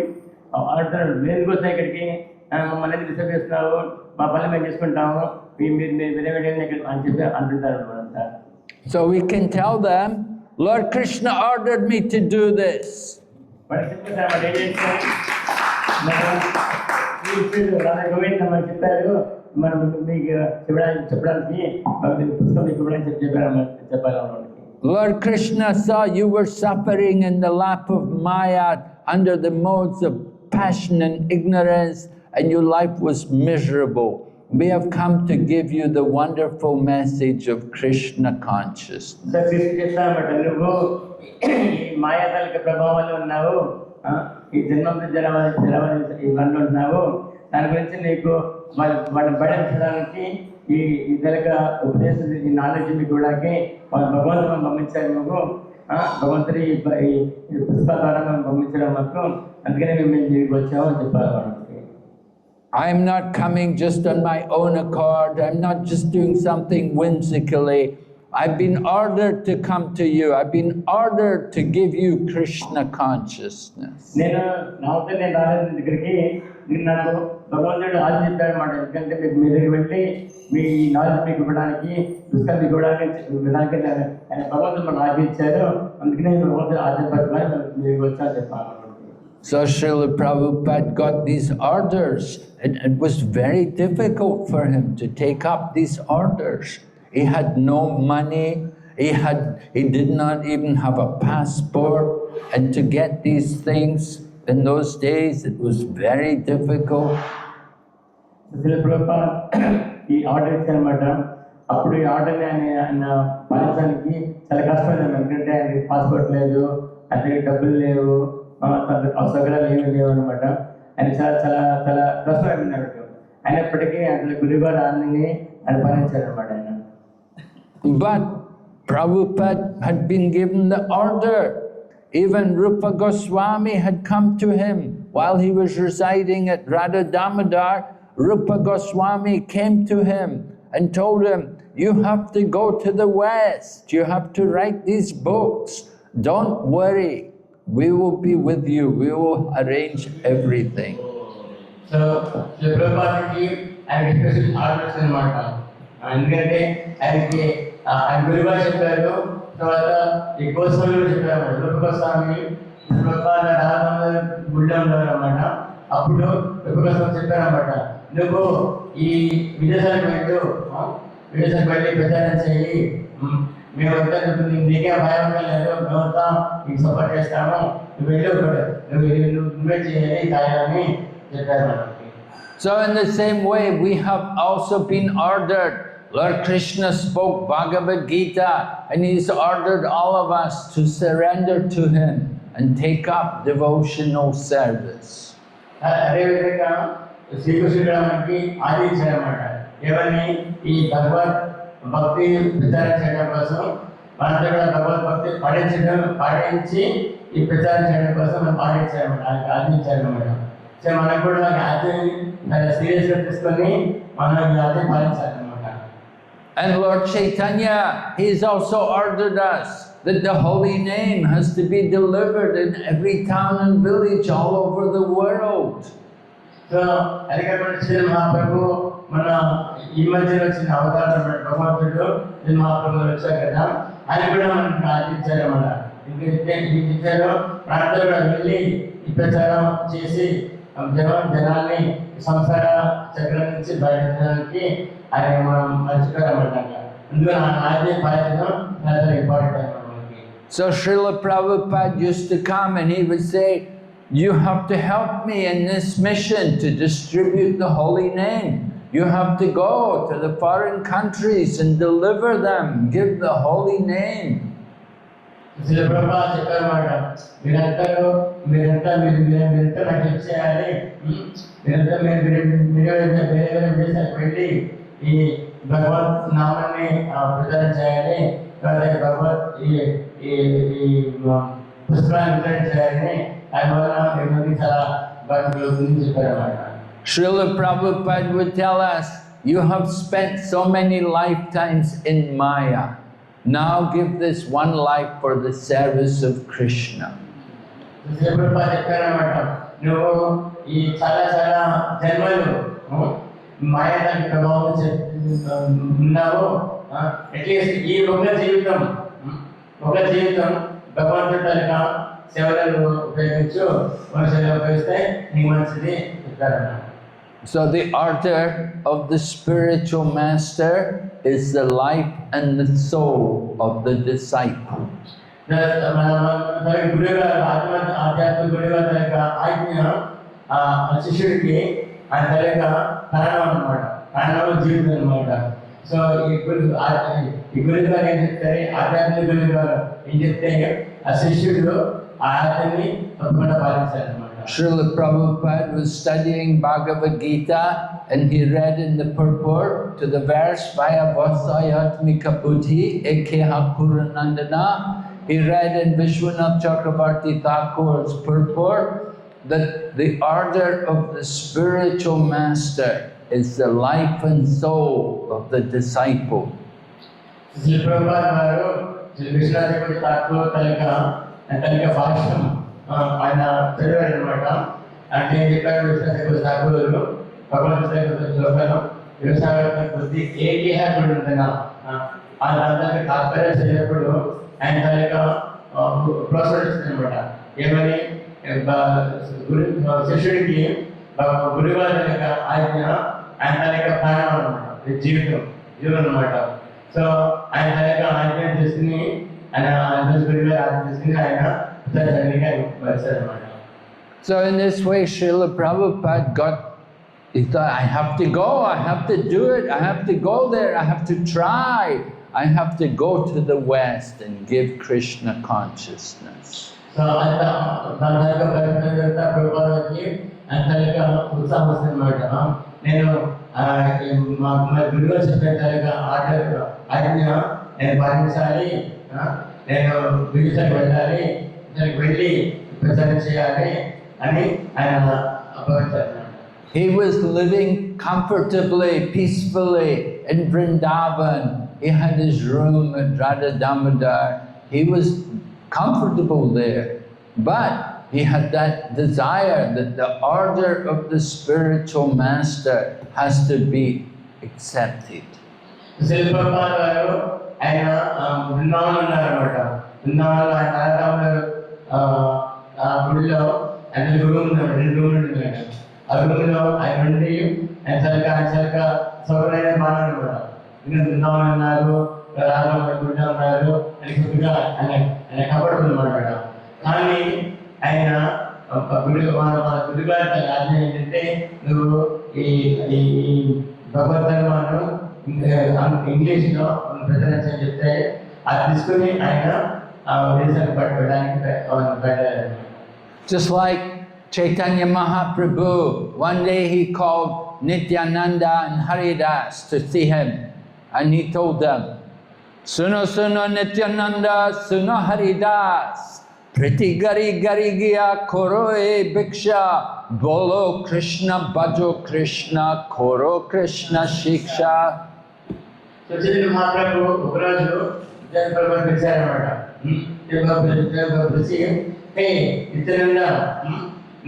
ఆడుతున్నాడు, నేను కోసం ఇక్కడికి మమ్మల్ని ఎందుకు డిస్టర్బ్ చేస్తున్నావు, మా పనులు మేము చేసుకుంటాము, మీరు వేరే అని చెప్పి అంటుంటారు అనమాట. So we can tell them, Lord Krishna ordered me to do this. వాడు చెప్పేసారు వాడు ఏం చేస్తాను రాధా గోవింద్ మనకు చెప్పారు మనం మీకు చెప్పడానికి పుస్తకం మీకు ఇవ్వడానికి చెప్పారు. Lord Krishna saw you were suffering in the lap of Maya under the modes of passion and ignorance, and your life was miserable. We have come to give you the wonderful message of Krishna consciousness. ఈ జన్మంలో జలవాలి ఇవన్నీ ఉన్నావు దాని గురించి నీకు వాళ్ళని బయటడానికి ఈ ఇతరుక ఉపదేశం ఈ నాలెడ్జ్ మీకు కూడా భగవంతుని పంపించారు నువ్వు భగవంతుడి ఈ పుస్తకాల ద్వారా మేము పంపించడం మాకు అందుకనే మేము మీకు వచ్చామని చెప్పారు వాళ్ళకి. I'm not coming just on my own accord. I'm not just doing something whimsically. I've been ordered to come to you. I've been ordered to give you Krishna consciousness. నేను రాలేదు దగ్గరికి నాకు భగవంతుడు ఆజ్ఞించాడు అన్నమాట. ఎందుకంటే మీ దగ్గరికి వెళ్ళి మీ నాలెడ్జ్ మీకు ఇవ్వడానికి పుస్తకాలు మీకు ఇవ్వడానికి ఆయన భగవంతుడు మనం ఆజ్ఞించారు. అందుకనే భగవంతుడు ఆజ్ఞపరమని మీకు వచ్చా చెప్పాను. So Srila Prabhupada got these orders, and it was very difficult for him to take up these orders. He had no money, he did not even have a passport, and to get these things in those days, it was very difficult. Srila Prabhupada, ఈ order ఇచ్చారన్నమాట. అప్పుడు ఈ ఆర్డర్ని ఆయన పాలించడానికి చాలా కష్టమైంది. ఎందుకంటే ఆయనకి passport లేదు, అతనికి డబ్బులు లేవు, సౌకర్యాలు ఏమీ లేవు అనమాట. ఆయన చాలా చాలా చాలా కష్టమైపోయినాడు. అయినప్పటికీ అతని గురుగారు ఆనందని ఆయన పాలించారనమాట ఆయన. But Prabhupada had been given the order. Even Rupa Goswami had come to him while he was residing at Radha Damodar. Rupa Goswami came to him and told him, you have to go to the West. You have to write these books. Don't worry. We will be with you. We will arrange everything. So, the Prabhupada and special orders అనమాట. ఎందుకంటే ఆయనకి ఆయన గురుగారు చెప్పారు. తర్వాత ఈ గోస్వామి చెప్పారు. రూప గోస్వామి గుళ్ళో ఉన్నారు అన్నమాట. అప్పుడు రూప గోస్వామి చెప్పారన్నమాట, నువ్వు ఈ విదేశాలకు వెళ్ళు, విదేశాలకు వెళ్ళి ప్రచారం చేయి, మేమంతా నీకే భయం లేదు, మేమంతా నీకు సపోర్ట్ చేస్తాము, నువ్వు వెళ్ళు, నువ్వే చేయాలి కార్యాన్ని చెప్పారు. So in the same way, we have also been ordered. Lord Krishna spoke Bhagavad Gita, and He's ordered all of us to surrender to Him and take up devotional service. అదేవిధంగా శ్రీకృష్ణుడు మనకి ఆదేశించారన్నమాట. ఎవరిని ఈ భగవద్ భక్తి ప్రచారం చేయడం కోసం మనతో కూడా భగవద్ భక్తి పాటించి ఈ ప్రచారం చేయడం కోసం మనం పాటించారన్నమాట. ఆయనకు ఆదేశించారన్నమాట. సో మనకు కూడా ఆజ్ఞని సీరియస్గా తీసుకొని మనం ఈ ఆజ్ఞ పాటించాలన్నమాట. And Lord Chaitanya, He's also ordered us that the holy name has to be delivered in every town and village all over the world. So, అది కాకుండా శ్రీ మహాప్రభు మన ఈ మధ్యలో వచ్చిన అవతారం భగవంతుడు శ్రీ మహాప్రభు వచ్చారు కదా, ఆయన కూడా మనకు ఆశించారు అన్నమాట. ఇచ్చారు ప్రాంతాలు కూడా వెళ్ళి ఈ ప్రచారం చేసి జనాల్ని సంసార చక్రం నుంచి బయటకి ఆయన మనం మర్చిపోయారన్నమాట. అందులో ఆజ్ఞ పాటించడం చాలా important. So Srila Prabhupada used to come and he would say, you have to help me in this mission to distribute the holy name. You have to go to the foreign countries and deliver them, give the holy name. Srila Prabhupada చెప్పారన్నమాట, మీరంతా నాకు help చేయాలి, మీరంతా వేరే వేరే దేశాలకు వెళ్ళి ఈ భగవత్ నామాన్ని ప్రచారం చేయాలి, భగవత్ ఈ పుస్తకాన్ని వితరణ చేయాలని ఆయన వల్ల చాలా బాగా చెప్పారన్నమాట. Srila Prabhupada would tell us, you have spent so many lifetimes in Maya. Now give this one life for the service of Krishna. Srila Prabhupada చెప్పారన్నమాట, నువ్వు ఈ చాలా చాలా జన్మలు మాయ దాని ప్రభావం ఉన్నావు, అట్లీస్ట్ ఈ ఒక జీవితం భగవంతుడి తాలూకా సేవలను ఉపయోగించు మనుషులు ఉపయోగిస్తే నీకు మంచిది చెప్తారన్నమాట. So the order of the spiritual master is the life and the soul of the disciple. గురుగారు ఆధ్యాత్మిక గురుగారు తాలూకా ఆజ్ఞ శిష్యుడికి ఆయన తాలూకా ప్రాణం అన్నమాట, ప్రాణం జీవితం అన్నమాట. సో ఈ గురుగారు ఏం చెప్తారు, ఆధ్యాత్మిక గురుగారు ఏం చెప్తే ఆ శిష్యుడు ఆ ఆజ్ఞని తప్పకుండా పాటించాలన్నమాట. Srila Prabhupada was studying Bhagavad Gita and he read in the purport to the verse Vaya Vasayatmika Buddhi Ekeha Purunandana. He read in Vishwanath Chakravarti Thakur's purport that the order of the spiritual master is the life and soul of the disciple. Sri Prabhupada garu Sri Vishwanath Chakravarti Thakur తాలూకా భాష్యం ఆయన చదివారు అనమాట. అంటే చెప్పారు విశ్వాస ఠాకూరు భగవంతుడు శ్లోకాలు వ్యవసాయ కొద్ది ఏకీహాకుడు ఉంటున్నా ఆ దాంట్లో తాత్పర్యం చదివినప్పుడు ఆయన తాలూకా ప్రోత్సహిస్తుంది అనమాట. ఏమని శిష్యుడికి గురుగారి తాలూకా ఆజ్ఞ ఆయన తాలూకా ప్రాణం అనమాట, జీవితం అనమాట. సో ఆయన తాలూకా ఆజ్ఞ చేసుకుని ఆయన గురుగారి ఆజ్ఞ చేసుకుని ఆయన So in this way, Srila Prabhupada he thought, I have to go, I have to do it, I have to go there, I have to try, I have to go to the West and give Krishna consciousness. So he was living comfortably, peacefully in Vrindavan. He had his room at Radha Damodar. He was comfortable there, but he had that desire that the order of the spiritual master has to be accepted. ఆయన బృందావనం ఉన్నారనమాట. బృందావనంలో ఆయన గుడిలో ఆయన room రెండు రూమ్లు ఉన్నాయి. ఆ రూమ్లో ఆయన నుండి ఆయన సరిగా సౌకర్యం బాగా అనమాట. ఇంకా బృందావనం ఉన్నారు, రాఘవ గుడి ఉన్నారు, అని కొద్దిగా ఆయన కబడుతుంది అనమాట. కానీ ఆయన గుడిగారి ఆజ్ఞ ఏంటంటే నువ్వు ఈ భగవద్గీతను ఇంగ్లీష్లో ప్రజలు చెప్తే అది తీసుకుని ఆయన ఒడిశాకు పట్టుకోవడానికి పెట్టారు. Just like Chaitanya Mahaprabhu, one day he called Nityananda and Haridas to see him, and he told them, Suno suno Nityananda, suno Haridas, priti gari gari gya koro e bhiksha, bolo Krishna bhajo Krishna, koro Krishna shiksha. So Chaitanya Mahaprabhu ఒకరోజు జనపరమని పిలిచారన్నమాట. పిలిచి హే నిత్యానంద,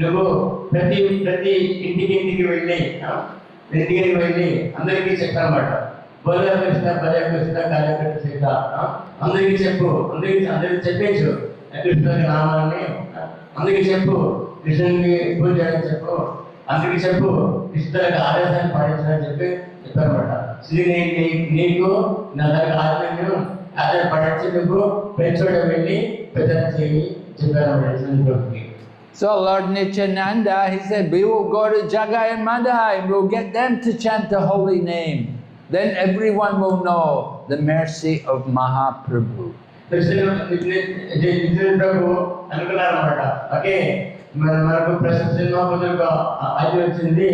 నువ్వు ప్రతి ఇంటికి వెళ్ళి అందరికీ చెప్పారన్నమాట. బోలో కృష్ణ భజ కృష్ణ కార్యకర్త సీత, అందరికీ చెప్పు, అందరికి చెప్పించు కృష్ణుని నామాన్ని, అందరికీ చెప్పు కృష్ణునికి పూజ చేయని చెప్పు, అందరికీ చెప్పు కృష్ణునికి ఆదేశాన్ని పాటించాలని చెప్పారన్నమాట. నీకు నా దగ్గర ఆజ్ఞను ఆధారపడించి నువ్వు ప్రతి చోట వెళ్ళి ప్రచారం చేయి చెప్పారన్నమాట. So Lord Nityananda, he said, we will go to Jagai and Madai and we'll get them to chant the holy name. Then everyone will know the mercy of Mahaprabhu. Prabhu అనుకున్నారన్నమాట. ఓకే, మనకు ప్రశంస అది వచ్చింది,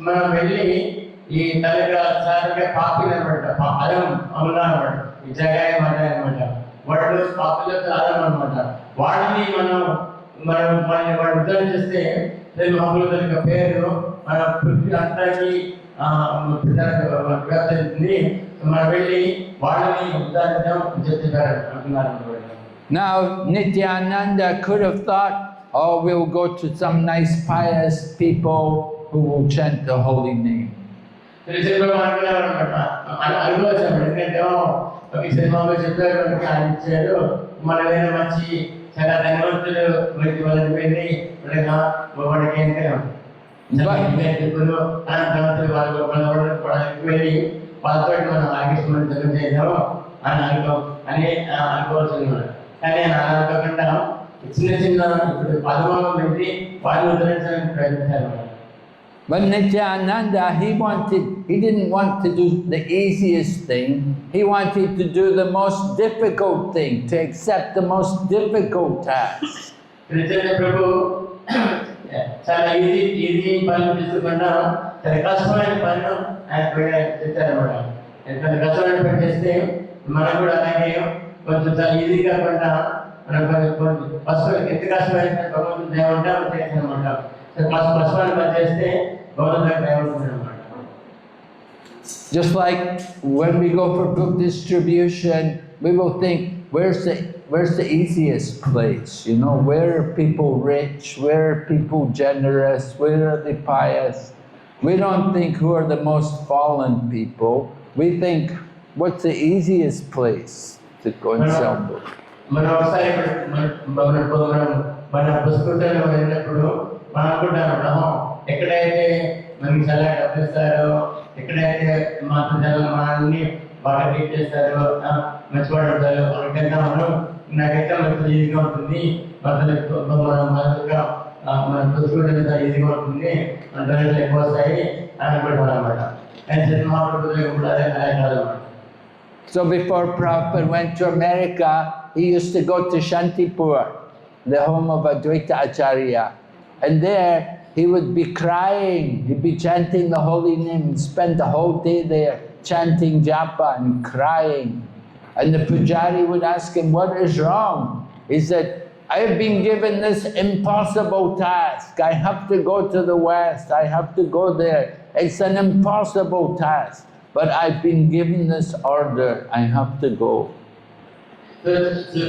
మనం వెళ్ళి ఈ తల్లిగా పాపిలు అనమాట, అలం అన్నారన్నమాట. ఈ జగాయ మాట అనమాట, వాళ్ళు పాపిలో అలం అనమాట. వాళ్ళని వాళ్ళని ఉద్ధారం చేస్తే మహాపురుషుల పేరు మన పృథ్వీ అంతకి వ్యాప్తి. మనం వెళ్ళి వాళ్ళని ఉద్ధారించడం చెప్తున్నారు అంటున్నారు. Now Nityananda could have thought, oh, we'll go to some nice pious people who will chant the holy name. అనుకోవచ్చు, ఎందుకంటే ఈ సినిమాలో చెప్పారు, ఆయన ఇచ్చారు, మన మీద మంచి చాలా ధనవంతులు వచ్చి వాళ్ళకి వెళ్ళి వాడికి ఏంటంటే ఇప్పుడు ధనవంతులు వాళ్ళకి వెళ్ళి వాళ్ళతో మనం ఆగిష్టం జగన్ చేద్దాము అని అనుకోవాల్సింది. కానీ ఆయన అనుకోకుండా చిన్న చిన్న ఇప్పుడు పదమానం పెట్టి వాళ్ళు ఉద్ధరించడానికి ప్రయత్నించారు. But Nityananda, he didn't want to do the easiest thing. He wanted to do the most difficult thing, to accept the most difficult task. Nityananda Prabhu, చాలా ఈజీ పనులు తీసుకున్నా చాలా కష్టమైన పనులు ఆయన తెచ్చారన్నమాట. ఎంత కష్టమైన పని చేస్తే మనం కూడా అలాగే కొంచెం చాలా ఈజీ కాకుండా మనం కొంచెం ఫస్ట్ ఎంత కష్టమైన భగవంతుడు దేవంటే చేస్తానమాట. కష్టమైన పని చేస్తే భగవంతుడు దేవంటున్నాడు. Just like when we go for book distribution, we will think, where's the easiest place? You know, where are people rich? Where are people generous? Where are they pious? We don't think who are the most fallen people. We think, what's the easiest place to go and sell books? మనం ఒకసారి మన పుస్తకాలు వెళ్ళినప్పుడు మనం అనుకుంటాం, ఎక్కడైతే మనకి చాలా డబ్బు ఇస్తారో, ఎక్కడైతే మనల్ని బాగా ట్రీట్ చేస్తారో, మంచి పడతారో అక్కడికైనా మనం నాకైతే మనకు ఈజీగా ఉంటుంది, మన పుస్తకాలు ఈజీగా ఉంటుంది, మన ధరలు ఎక్కువ వస్తాయి అని అనుకుంటాం అనమాట. కానీ మహాప్రభుత్వం కూడా అదే కాదన్నమాట. So before Prabhupada went to America, he used to go to Shantipur, the home of Advaita Acharya. And there he would be crying, he'd be chanting the holy name, and spend the whole day there chanting japa and crying. And the pujari would ask him, what is wrong? He said, I have been given this impossible task. I have to go to the West, I have to go there. It's an impossible task. But I've been given this order, I have to go. So,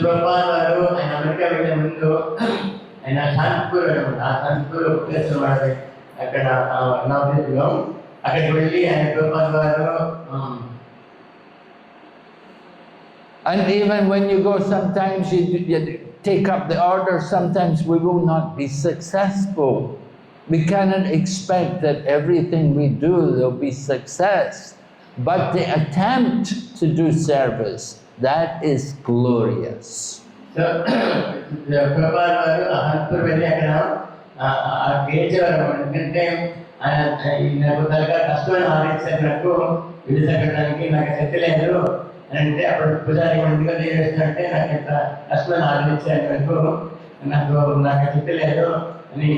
Prabhupada garu ayana America velle mundu ayana Santpur place vaadu akkada Navadviplo akkadiki velli ayana Prabhupada garu. And even when you go, sometimes you take up the order, sometimes we will not be successful. We cannot expect that everything we do will be success. But the attempt to do service, that is glorious. So, Prabhupada garu Santpur velli akkada gecharu endante నాకు తలగా కష్టమైన ఆలోచన నాకు విడిసకడానికి నాకు శక్తి లేదు అంటే అప్పుడు పూజారి ఎందుకు చేస్తారంటే నాకు ఎంత కష్టమైన ఆలోచన నాకు శక్తి లేదు అని.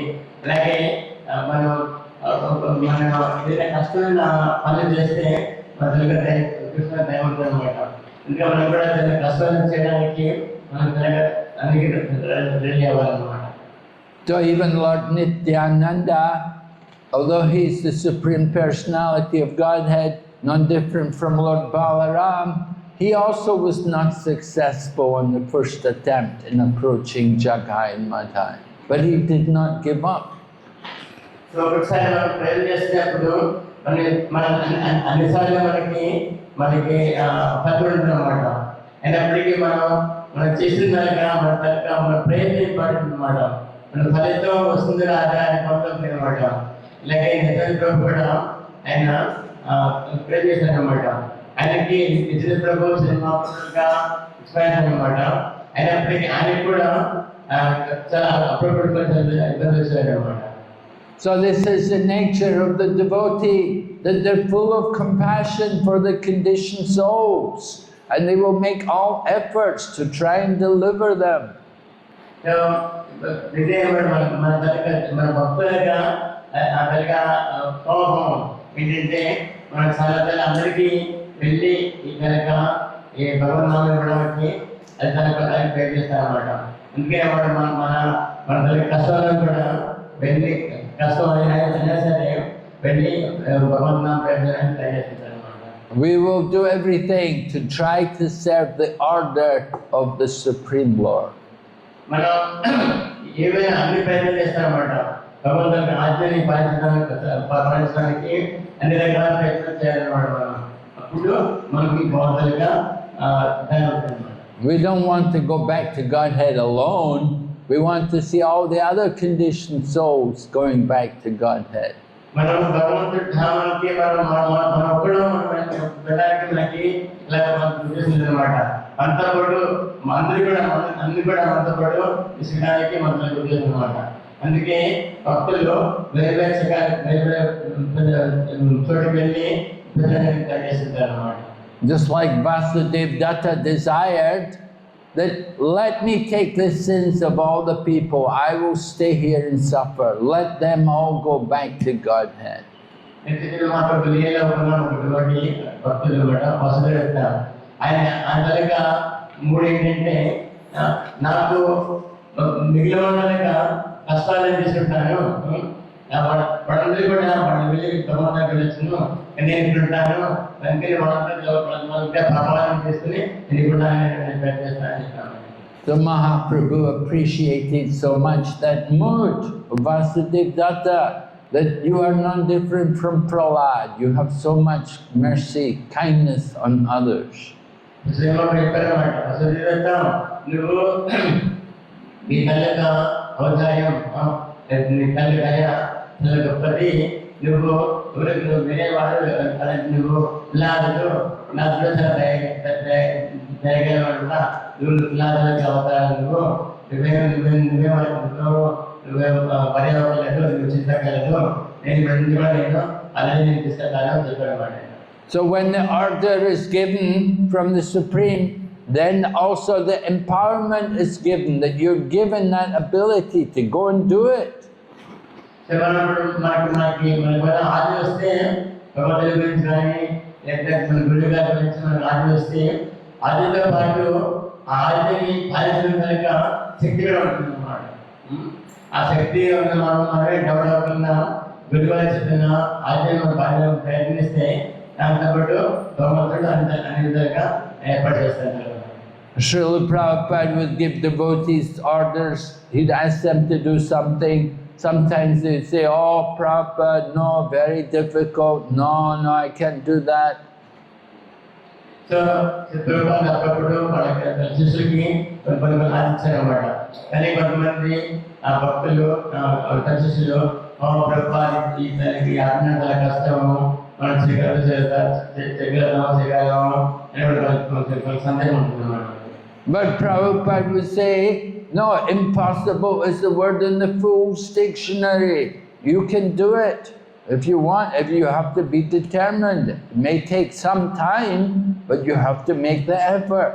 అలాగే మనం ఏదైనా కష్టమైన పనులు చేస్తే మన కృష్ణ దయ ఉంటుంది అనమాట. ఇంకా మనం కూడా కష్టాలు చేయడానికి మనం అన్ని రెడీ అవ్వాలన్నమాట. So even Lord Nityananda, although he's the Supreme Personality of Godhead, not different from Lord Balaram, he also was not successful on the first attempt in approaching Jagai and Madhai. But he did not give up. So ఒకసారి మనం ప్రయత్నం చేసేటప్పుడు అన్నిసార్లు మనకి ఫలితం ఉంటుంది అన్నమాట. అయినప్పటికీ మనం చేసిన దానిగా మన ప్రయత్నం ఇంపార్టెంట్ అన్నమాట. మన ఫలితం వస్తుంది రాదా అని పంపుతుంది అనమాట. ఇలాగే నిజాన్ని ప్రభు కూడా ఆయన ప్రయత్నం చేశారు అనమాట. ఆయనకి నిజ ప్రభు సినిమాగా ఎక్స్పైర్ అనమాట. అయినప్పటికీ ఆయనకి కూడా చాలా అప్పుడప్పుడు ఇబ్బంది వచ్చారు అనమాట. So this is the nature of the devotee, that they're full of compassion for the conditioned souls, and they will make all efforts to try and deliver them. So, మన భక్తులుగా కోపం ఏంటంటే మన చాలా అందరికీ వెళ్ళి కనుక ఈ భగవన్నామం ఇవ్వడానికి అది తనకు ప్రయత్నిస్తారన్నమాట. అందుకే మన తల్లి కష్టాలను కూడా వెళ్ళి కష్టం అయినా సరే వెళ్ళి భగవన్నామం ప్రయత్నించడానికి ట్రై చేస్తారన్నమాట. We will do everything to try to serve the order of the Supreme Lord. మనం ఏమైనా అన్ని ప్రయత్నం చేస్తారన్నమాట. భగవంతుని ఆజ్ఞని పాటించడానికి అన్ని రకాల ప్రయత్నం చేయాలన్నమాట. మనం అప్పుడు మనకి భగవంతునిగా ధైర్యం ఉంటుంది. We don't want to go back to Godhead alone. We want to see all the other conditioned souls going back to Godhead. మనం భగవంతుడి ధామానికి మనం ఒక్కడు వెళ్ళడానికి మనకి ఇలా మనకు ఉద్దేశం అనమాట. అంతా పాటు అన్ని కూడా మనతో పాటు విసరడానికి మనకు ఉద్దేశం అనమాట. అందుకే భక్తులు వేరే చోటుకి వెళ్ళి చేస్తుంటారు అన్నమాట. Just like Vasudevadatta desired that let me take the sins of all the people, I will stay here and suffer, let them all go back to Godhead. ఆయన మూడు ఏంటంటే నాకు మిగిలిన వాళ్ళ కష్టాలను తీసుకుంటాను, వాళ్ళందరూ కూడా వాళ్ళు వెళ్ళి భగవంతుని దగ్గర వచ్చాను, నేను ఇక్కడ ఉంటాను, వెంకయ్య వాళ్ళంతా ప్రభావం తీసుకుని నేను ఇక్కడ చేస్తానని చెప్తాను. The Mahaprabhu appreciated so much that mood of Vasudevadatta, that you are none different from Prahlad, you have so much mercy, kindness on others. నువ్వు నీ తల్లిక ఔదార్యం, నీ తల్లి దయ గొప్పది, నువ్వు నువ్వు వినేవాడు, నువ్వు పిల్లాడు నా దయగలవాడు, నువ్వు పిల్లాదులకి అవతారాలు, నువ్వే పర్యావరణలేదు, నువ్వు చింతకలేదు, నేను అలాగే నేను తీసుకెళ్తాను చెప్పాడు. So when the order is given from the Supreme, then also the empowerment is given, that you're given that ability to go and do it. Srila Prabhupada would give devotees orders, he'd ask them to do something. Sometimes they'd say, oh Prabhupada, no, very difficult, no, I can't do that. So, Prabhupada అప్పుడు వాళ్ళ శిష్యులకి కొన్ని ఆశించారు అన్నమాట. కానీ కొంతమంది భక్తులు శిష్యులు ప్రభుపాద ఈ ఆజ్ఞ చాలా కష్టము, మనం చేయగలము అని సందేహం ఉంటుంది అన్నమాట. But Prabhupada would say, no, impossible is the word in the Fool's Dictionary. You can do it if you want, if you have to be determined. It may take some time, but you have to make the effort.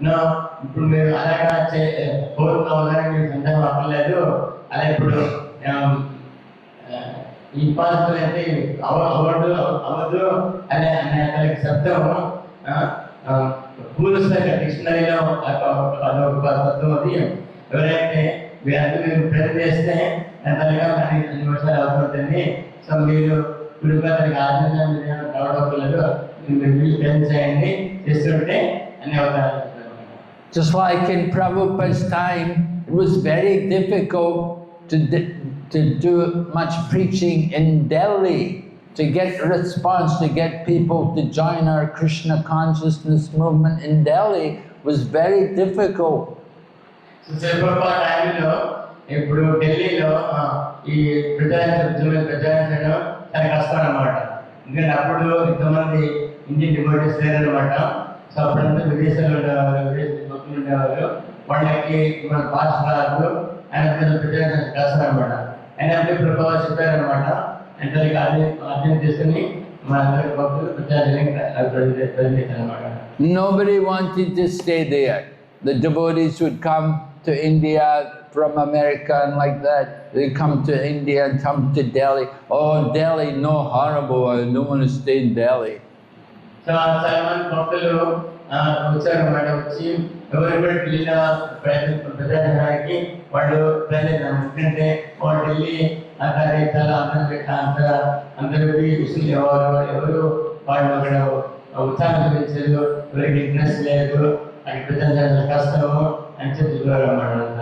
No, ఇప్పుడు మీరు అలాగా కోరుకోవాలని మీకు సందేహం అక్కర్లేదు. అలా ఇప్పుడు impossible అంటే అవ్వదు అనే శబ్దం పూర్వస్థాయి డిక్షనరీలో అదొక తత్వం. అది ఎవరైతే మీరు ప్రయత్నం చేస్తే ఎంతగా కానీ 2 నిమిషాలు అవుతుంటుంది. సో మీరు ఇప్పుడు దానికి ఆనందం కావడం మీరు ప్రయత్నం చేయండి, చేస్తుంటే అన్ని అవకాశాలు. Just like in Prabhupada's time, it was very difficult to do much preaching in Delhi. To get response, to get people to join our Krishna consciousness movement in Delhi was very difficult. So, Prabhupada time lo, ఇప్పుడు ఢిల్లీలో ఈ ప్రచారించడం చాలా కష్టం అన్నమాట. ఎందుకంటే అప్పుడు ఇంతమంది Indian devotees లేరన్నమాట. So అప్పుడంతా విదేశాలు ఉండేవారు, వాళ్ళకి మన పాఠశాలలు ఆయన ప్రచారించడం కష్టం అన్నమాట. అయినప్పుడు ప్రభావం చెప్పారనమాట. Nobody wanted to stay there. The devotees would come to India from America and like that. They come to India and come to Delhi. Oh, Delhi, no, horrible. I don't want to stay in Delhi. So, Simon Bhakti వచ్చారన్నమాట. వచ్చి ఎవరెవరు ఢిల్లీలో ప్రచారానికి వాళ్ళు ప్రయత్నం, ఎందుకంటే వాళ్ళు ఢిల్లీ అక్కడ చాలా అందరూ ఎవరు వాళ్ళు అక్కడ ఉత్సాహం చూపించారు, ఎవరికి ఇంట్రెస్ట్ లేదు, అక్కడ ప్రచారం కష్టము అని చెప్తున్నారు అన్నమాట.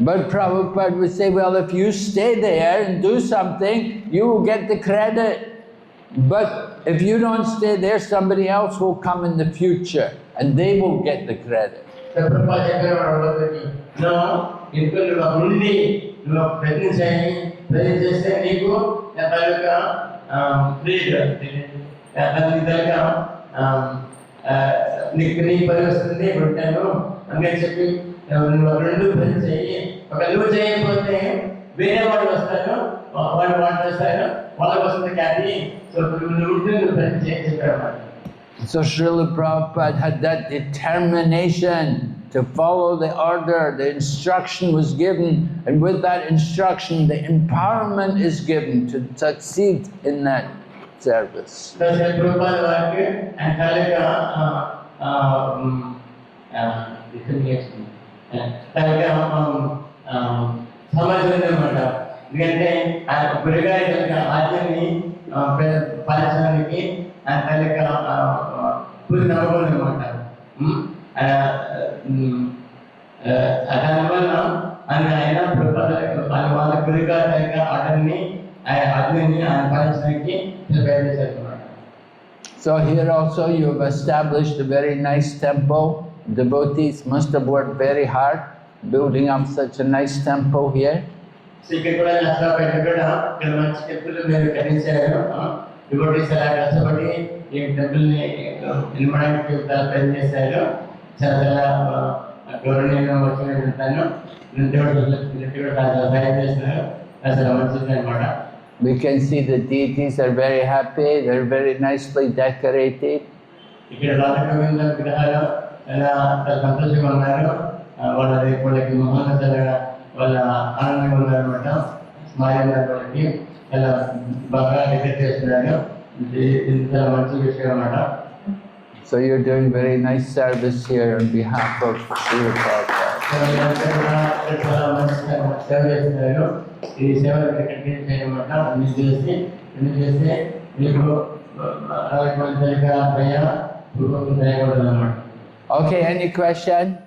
But Prabhupada would say, well, if you stay there and do something, you will get the credit. But if you don't stay there, somebody else will come in the future and they will get the credit. So Srila Prabhupada had that determination to follow the order, the instruction was given, and with that instruction, the empowerment is given to succeed in that service. So here also you have established a very nice temple. Devotees must have worked very hard building up such a nice temple here. We can see the deities are very happy, they're very nicely decorated. So you're doing very nice service here on behalf of Srila Prabhupada. Okay, any question?